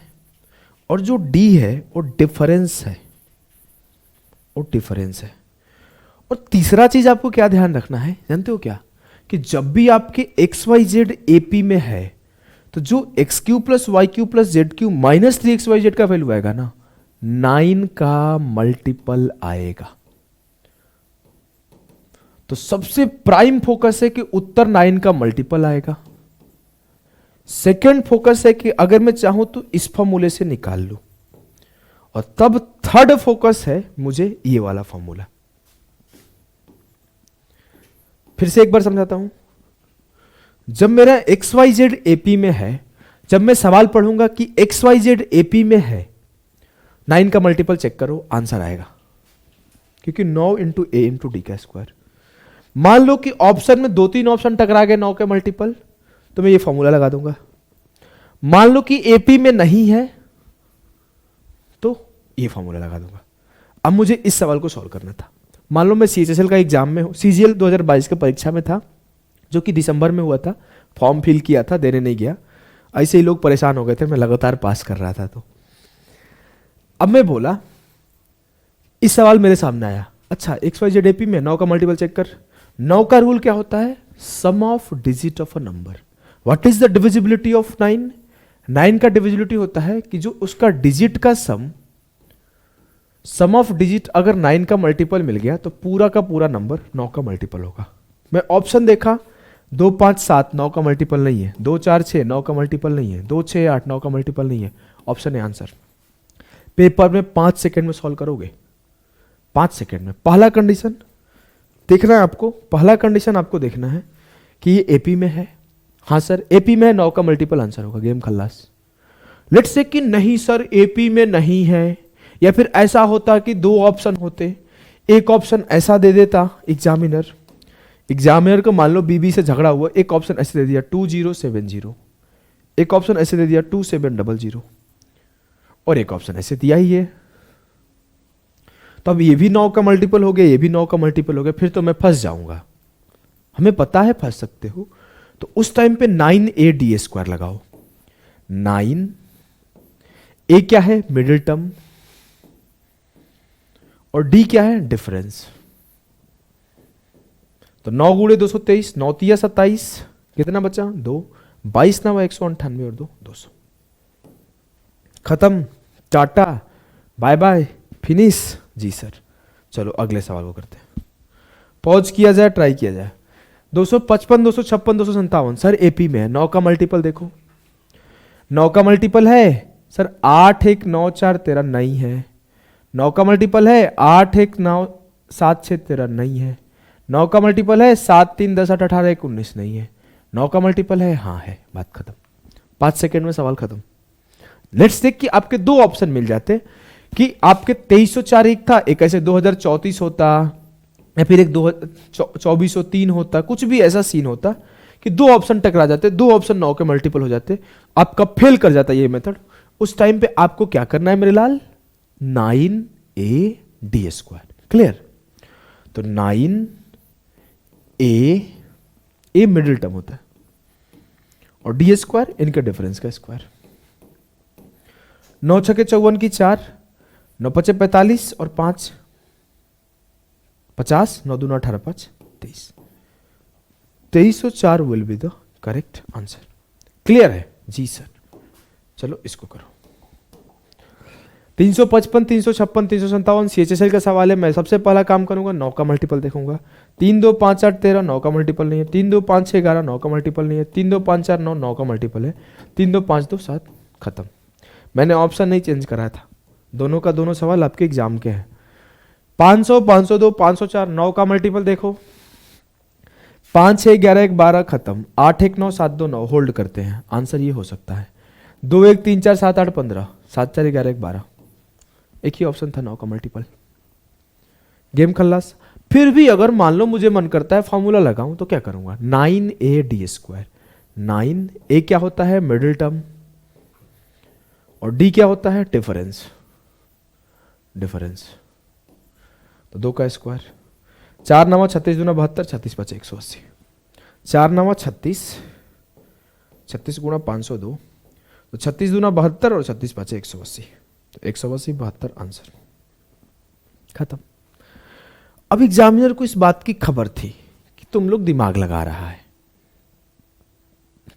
और जो d है वो डिफरेंस है, और तीसरा चीज आपको क्या ध्यान रखना है जानते हो क्या, कि जब भी आपके xyz AP में है, तो जो x cube plus y cube plus z cube minus 3xyz का वैल्यू आएगा ना, 9 का मल्टीपल आएगा। तो सबसे प्राइम फोकस है कि उत्तर 9 का मल्टीपल आएगा। सेकंड फोकस है कि अगर मैं चाहूं तो इस फॉर्मूले से निकाल लूं, और तब थर्ड फोकस है मुझे ये वाला फॉर्मूला। फिर से एक बार समझाता हूं, जब मेरा एक्स वाई जेड एपी में है, जब मैं सवाल पढ़ूंगा कि एक्स वाई जेड एपी में है, 9 का मल्टीपल चेक करो, आंसर आएगा, क्योंकि 9 इंटू ए इंटू डी का स्क्वायर। मान लो कि ऑप्शन में 2-3 ऑप्शन टकरा गए 9 के मल्टीपल, तो मैं ये फॉर्मूला लगा दूंगा। मान लो कि एपी में नहीं है, तो ये फॉर्मूला लगा दूंगा। अब मुझे इस सवाल को सॉल्व करना था। मान लो मैं सीएचएसएल का एग्जाम में हूं, सीजीएल 2022 के परीक्षा में था, जो कि दिसंबर में हुआ था, फॉर्म फिल किया था, देने नहीं गया, ऐसे ही लोग परेशान हो गए थे, मैं लगातार पास कर रहा था। तो अब मैं बोला, इस सवाल मेरे सामने आया, अच्छा एक्स वाई जेड एपी में 9 का मल्टीपल चेक कर। 9 का रूल क्या होता है, sum of digit of a number. What is the divisibility of 9? 9 का डिविजिबिलिटी होता है कि जो उसका डिजिट का सम ऑफ डिजिट अगर 9 का मल्टीपल मिल गया, तो पूरा का पूरा नंबर 9 का मल्टीपल होगा। मैं ऑप्शन देखा, 2 5 7 9 का मल्टीपल नहीं है, 2 4 6 9 का मल्टीपल नहीं है, 2 6 8 9 का मल्टीपल नहीं है, ऑप्शन है आंसर। पेपर में 5 सेकंड में सॉल्व करोगे, 5 सेकंड में। पहला कंडीशन देखना है आपको, पहला कंडीशन आपको देखना है कि ये एपी में है। हाँ सर एपी में है, 9 का मल्टीपल आंसर होगा, गेम खल्लास। लेट्स से कि नहीं सर एपी में नहीं है, या फिर ऐसा होता कि 2 ऑप्शन होते, एक ऑप्शन ऐसा दे देता एग्जामिनर को, मान लो बीबी से झगड़ा हुआ, एक ऑप्शन ऐसे दे दिया 2070, एक ऑप्शन ऐसे दे दिया 2700, और एक ऑप्शन ऐसे दिया ही है। तो अब ये भी 9 का मल्टीपल हो गया, ये भी 9 का मल्टीपल हो गया, फिर तो मैं फंस जाऊंगा। हमें पता है फंस सकते हो, तो उस टाइम पे 9ad स्क्वायर लगाओ। 9 ए क्या है, मिडिल टर्म, और डी क्या है, डिफरेंस। तो 9 गुणे 223, 9 तिया 27, कितना बचा 2, 22 9 198 और 2 200। खत्म, टाटा बाय बाय फिनिश। जी सर, चलो अगले सवाल को करते हैं। पॉज किया जाए, ट्राई किया जाए। 255 256 257 सर एपी में है, 9 का मल्टीपल देखो, 9 का मल्टीपल है सर 8 1 9 4 13 नहीं है। 9 का मल्टीपल है 8 1 9 7 6 13 नहीं है। 9 का मल्टीपल है 7 3 10 8 18 1 19 नहीं है। 9 का मल्टीपल है, हाँ है, बात खत्म। 5 सेकंड में सवाल खत्म। लेट्स देख कि आपके 2 ऑप्शन मिल जाते कि आपके 2304 एक था, एक ऐसे 2034 होता, या फिर एक 2403 होता, कुछ भी ऐसा सीन होता कि दो ऑप्शन टकरा जाते, दो ऑप्शन 9 के मल्टीपल हो जाते, आपका फेल कर जाता ये मेथड, उस टाइम पे आपको क्या करना है मेरे लाल, 9a d²। क्लियर? तो 9a मिडिल टर्म होता है और d² इनके डिफरेंस का स्क्वायर। 9 छके 54 की 4, 9 पचे 45 और 5 50, 9 दूना 18, 5 23, 2304 will be the correct answer. Clear है? जी सर। चलो इसको करो। 355, 356, 357 CHSL का सवाल है। मैं सबसे पहला काम करूंगा 9 का मल्टीपल देखूंगा। 3 2 5 8 13, 9 का मल्टीपल नहीं है। 3 2 5 6 11, 9 का मल्टीपल नहीं है। 3 2 5 4 9, 9 का मल्टीपल है। 3 2 5 2 7, खत्म। मैंने ऑप्शन नहीं चेंज कराया था, दोनों का दोनों सवाल आपके एग्जाम के हैं। 500, 502, 504, 9 का मल्टीपल देखो। 5 6 11 1 12, खत्म। 8 1 9 7 2 9, होल्ड करते हैं। आंसर ये हो सकता है 2 1 3 4 7 8 15, 7 4 11 1 12, एक ही ऑप्शन था 9 का मल्टीपल। गेम खल्लास। फिर भी अगर मान लो मुझे मन करता है फॉर्मूला लगाऊं तो क्या करूंगा, 9a d²। 9a क्या होता है, मिडिल टर्म, और d क्या होता है, डिफरेंस। तो 2 का स्क्वायर। 4 9 36 दूना 72, 36 5 180, 4 9 36, 36 गुणा 502, तो 36 दूना 72 और 36 5 180, तो 180 72 आंसर, खत्म। अब एग्जामिनर को इस बात की खबर थी कि तुम लोग दिमाग लगा रहा है,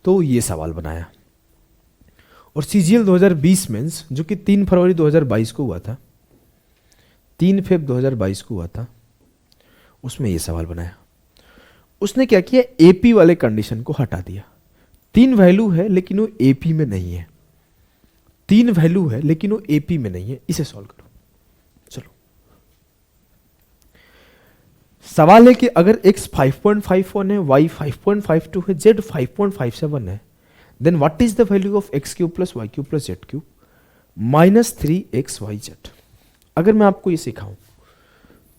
तो ये सवाल बनाया। और CGL 2020 मेंस जो कि 3 फरवरी 2022 को हुआ था, 3 फेब 2022 को हुआ था, उसमें ये सवाल बनाया। उसने क्या किया, AP वाले कंडीशन को हटा दिया। 3 वैल्यू है लेकिन वो AP में नहीं है, 3 वैल्यू है लेकिन वो AP में नहीं है, इसे सॉल्व करो। चलो सवाल है कि अगर x 5.51 है, y 5.52 है, z 5.57 है, then what is the value of x³ plus y³ plus z³ minus 3xyz। अगर मैं आपको ये सिखाऊं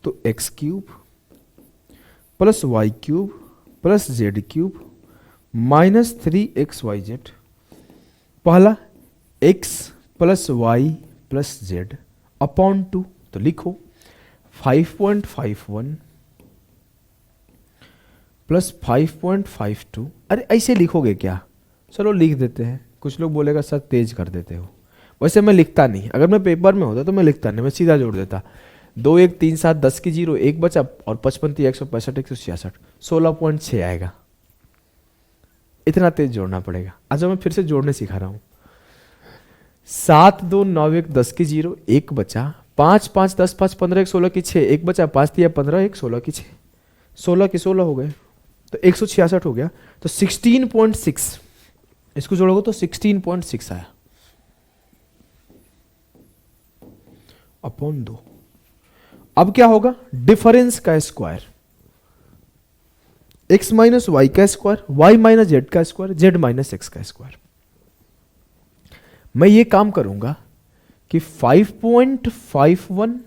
तो x³ plus y³ plus z³ minus 3xyz, पहला x plus y plus z upon 2, तो लिखो 5.51 प्लस 5.52। अरे ऐसे लिखोगे क्या, चलो लिख देते हैं। कुछ लोग बोलेगा सर तेज कर देते हो, वैसे मैं लिखता नहीं, अगर मैं पेपर में होता तो मैं लिखता नहीं, मैं सीधा जोड़ देता। 2 1 3 7 10 की 0, 1 बचा, और 55 3 165 166, 16.6 आएगा। इतना तेज जोड़ना पड़ेगा। अच्छा मैं फिर से जोड़ने सिखा रहा हूं। 7 2 9 1 10 की 0, 1 बचा, 5 5 10 5 15 1 16 की 6, 1 बचा, 5 3 15 1 16 की 6, 16 की 16 हो गए, तो 166 हो गया। तो 16.6, इसको जोड़ोगे तो 16.6 आया अपॉन 2। अब क्या होगा, डिफरेंस का स्क्वायर, x माइनस वाई का स्क्वायर, y माइनस जेड का स्क्वायर, z माइनस एक्स का स्क्वायर। मैं ये काम करूंगा कि 5.51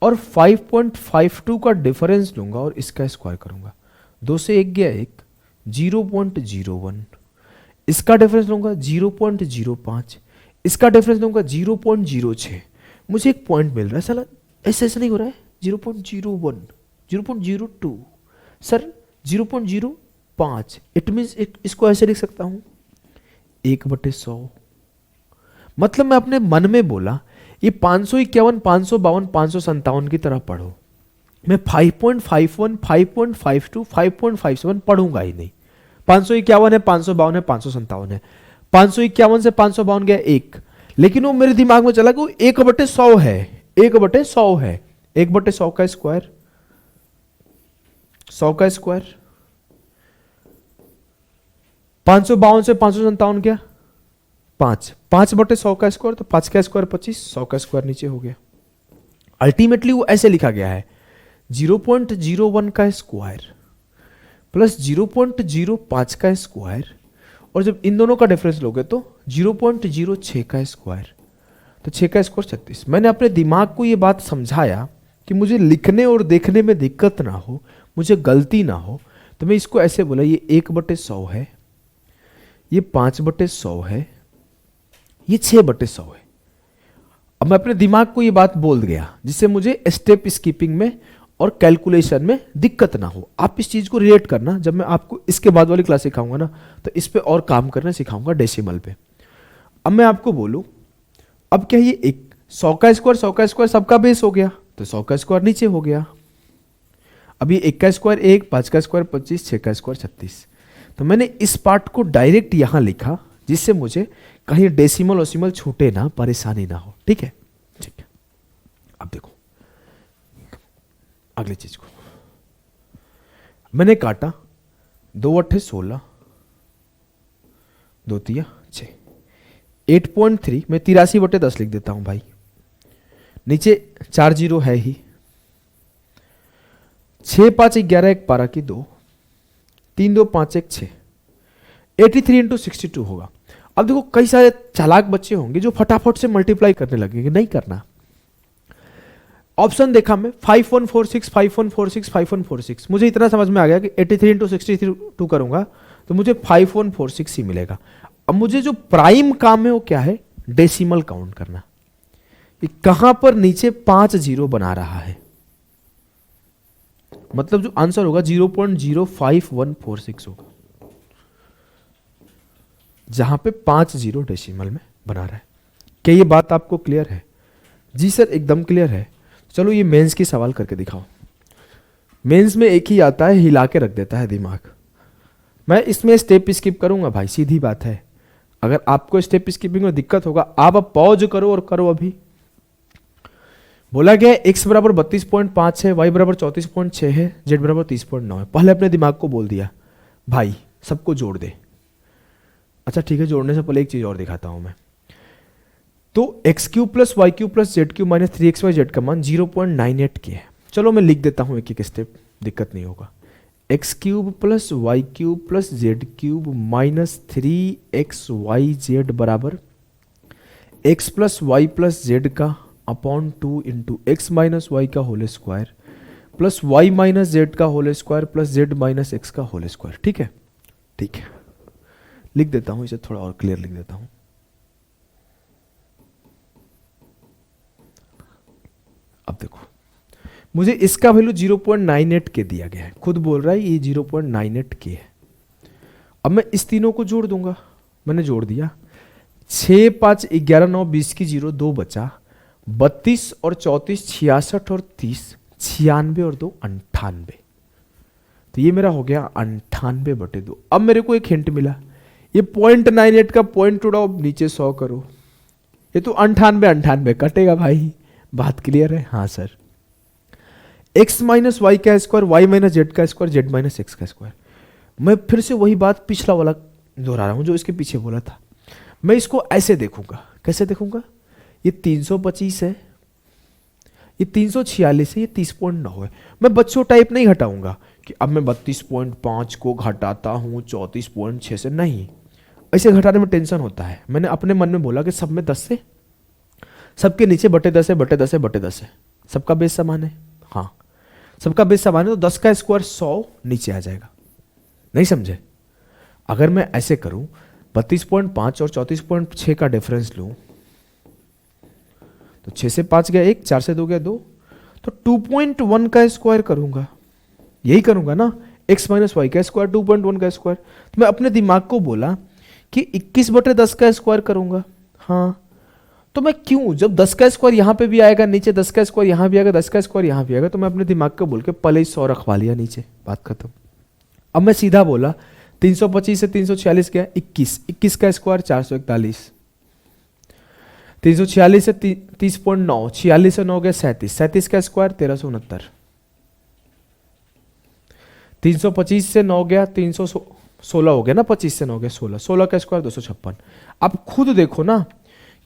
और 5.52 का डिफरेंस लूंगा और इसका स्क्वायर करूंगा। 2 से 1 गया 1, 0.01, इसका डिफरेंस लूंगा 0.05, इसका डिफरेंस लूंगा 0.06। मुझे एक पॉइंट मिल रहा है, साला ऐसे ऐसे नहीं हो रहा है। 0.01, 0.02, सर 0.05, इट मीन्स इसको ऐसे लिख सकता हूं 1/100। मतलब मैं अपने मन में बोला ये 551 552 557 की तरह पढ़ो, मैं 5.51 5.52 5.57 पढ़ूंगा ही नहीं। 551 है, 552 है, 557 है, 551 से 552 गया 1, लेकिन वो मेरे दिमाग में चला कि वो 1/100 है, 1/100 है। 1/100 का स्क्वायर, 100 का स्क्वायर, 552 से 557 गया 5, 5/100 का स्क्वायर, तो 5 का स्क्वायर 25, 100 का स्क्वायर नीचे हो गया। अल्टीमेटली वो ऐसे लिखा गया है 0.01 का स्क्वायर प्लस 0.05 का स्क्वायर, और जब इन दोनों का डिफरेंस लोगे तो 0.06 का स्क्वायर, तो 6 का स्क्वायर 36। मैंने अपने दिमाग को ये बात समझाया कि मुझे लिखने और देखने में दिक्कत ना हो, मुझे गलती ना हो, तो मैं इसको ऐसे बोला, ये 1/100 है, ये 5/100 है, ये 6/100 है। अब मैं अपने दिमाग को ये बात बोल गया, जिससे मुझे स्टेप स्कीपिंग में और कैलकुलेशन में दिक्कत ना हो। आप इस चीज को रिलेट करना, जब मैं आपको इसके बाद वाली क्लास सिखाऊंगा ना, तो इस पे और काम करना सिखाऊंगा डेसिमल पे। अब मैं आपको बोलूं, अब क्या ये 100 का स्क्वायर सबका बेस हो गया, तो 100 का स्क्वायर नीचे हो गया। अब ये 1 का स्क्वायर 1, 5 का स्क्वायर 25, 6 का स्क्वायर 36। तो मैंने इस पार्ट को डायरेक्ट यहां लिखा, जिससे मुझे कहीं डेसिमल ओसिमल छूटे ना, परेशानी ना हो। ठीक है, ठीक है। अब देखो अगली चीज को, मैंने काटा 2 × 16, 2 × 6, 8.3 मैं 83/10 लिख देता हूं भाई, नीचे 4 जीरो है ही, 6 5 11 1 12 की 2, 3 2 5 1 6, 83 × 62 होगा। अब देखो कई सारे चालाक बच्चे होंगे जो फटाफट से मल्टीप्लाई करने लगेंगे, नहीं करना। ऑप्शन देखा मैं 5146 5146 5146, मुझे इतना समझ में आ गया कि 83 × 62 करूंगा तो मुझे 5146 ही मिलेगा। अब मुझे जो प्राइम काम है वो क्या है, डेसिमल काउंट करना, कि कहां पर नीचे 5 जीरो बना रहा है। मतलब जो आंसर होगा 0.05146 होगा, जहां पे 5 जीरो डेसिमल में बना रहा है। क्या ये बात आपको क्लियर है? जी सर एकदम क्लियर है। चलो ये मेंस की सवाल करके दिखाओ। मेंस में एक ही आता है, हिला के रख देता है दिमाग। मैं इसमें स्टेप स्किप करूंगा भाई, सीधी बात है। अगर आपको स्टेप स्किपिंग में दिक्कत होगा, आप अब पॉज करो और करो। अभी बोला गया x बराबर 32.5 है, y बराबर 34.6 है, z बराबर 30.9 है। पहले अपने दिमाग को बोल दिया भाई सबको जोड़ दे। अच्छा ठीक है, जोड़ने से पहले एक चीज और दिखाता हूं मैं। तो x³ + y³ + z³ - 3xyz का मान 0.98 के है। चलो मैं लिख देता हूं एक एक स्टेप, दिक्कत नहीं होगा। x³ + y³ + z³ - 3xyz बराबर x + y + z का अपॉन 2 × x - y का whole square plus y - z का whole square plus z - x का होल स्क्वायर। ठीक है, ठीक है, लिख देता हूं इसे, थोड़ा और क्लियर लिख देता हूं। अब देखो मुझे इसका वैल्यू 0.98 के दिया गया है, खुद बोल रहा है ये 0.98 के है। अब मैं इस तीनों को जोड़ दूंगा, मैंने जोड़ दिया। 6 5 11 9 20 की 0, 2 बचा, 32 और 34 66 और 30, 96 और 2 98। तो ये मेरा हो गया 98/2। अब मेरे को एक हिंट मिला, ये 0.98 का पॉइंट उड़ाओ, नीचे 100 करो, ये तो 98 कटेगा भाई। बात क्लियर है? हाँ सर। x - y का स्क्वायर, y - z का स्क्वायर, z - x का स्क्वायर। मैं फिर से वही बात पिछला वाला दोहरा रहा हूं जो इसके पीछे बोला था। मैं इसको ऐसे देखूंगा, कैसे देखूंगा, ये 325 है, ये 346 है, ये 30.9 है। मैं बच्चों टाइप नहीं घटाऊंगा कि अब मैं 32.5 को घटाता हूं 34.6 से, नहीं। ऐसे घटाने में टेंशन होता है। मैंने अपने मन में बोला कि सब में 10 से, सबके नीचे बटे 10 है, बटे 10 है, बटे 10 है, सबका बेस समान है। हाँ, सबका बेस समान है, तो 10 का स्क्वायर 100 नीचे आ जाएगा। नहीं समझे? अगर मैं ऐसे करूं, 32.5 और 34.6 का डिफरेंस लूं, तो 6 से 5 गया 1, 4 से 2 गया 2, तो 2.1 का स्क्वायर करूंगा, यही करूंगा ना। x - y का स्क्वायर, 2.1 का स्क्वायर। तो मैं अपने दिमाग को बोला कि 21/10 का स्क्वायर करूंगा। हाँ, तो मैं क्यों, जब 10 का स्क्वायर यहां पे भी आएगा, नीचे 10 का स्क्वायर यहां भी आएगा, 10 का स्क्वायर यहां भी आएगा, तो मैं अपने दिमाग को बोल के पहले ही 100 रखवा लिया नीचे, बात खत्म। अब मैं सीधा बोला 325 से 346 गया 21, 21 का स्क्वायर 441, 346 से 30.9, 46 से 9 गया 37, 37 का स्क्वायर 1369, 325 से 9 गया 316 हो गया ना, 25 से 9 गया 16, 16 का स्क्वायर 256। आप खुद देखो ना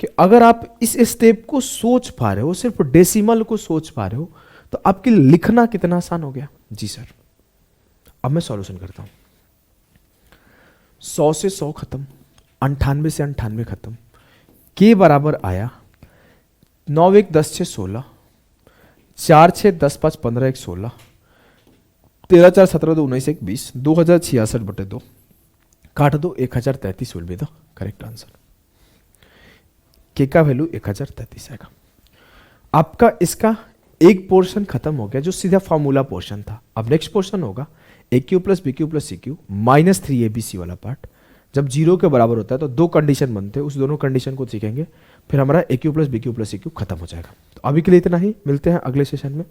कि अगर आप इस स्टेप को सोच पा रहे हो, सिर्फ डेसिमल को सोच पा रहे हो, तो आपके लिखना कितना आसान हो गया। जी सर। अब मैं सॉल्यूशन करता हूं। 100 से 100 खत्म, 98 से 98 खत्म, के बराबर आया 9 1 10 6 16, 4 6 10 5 15 1 16, 13 4 17 2 19 1 20 2066/2 काट दो 1033 will be the correct answer. के का वैल्यू 1033 आएगा। आपका इसका एक पोर्शन खत्म हो गया जो सीधा फॉर्मूला पोर्शन था। अब नेक्स्ट पोर्शन होगा A cube plus B cube plus C cube minus 3abc वाला पार्ट। जब जीरो के बराबर होता है तो दो कंडीशन बनते हैं, उस दोनों कंडीशन को सीखेंगे, फिर हमारा A cube plus B cube plus C cube खत्म हो जाएगा। तो अभी के लिए इतना ही, मिलते हैं अगले सेशन में।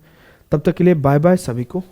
तब तक के लिए बाय बाय सभी को।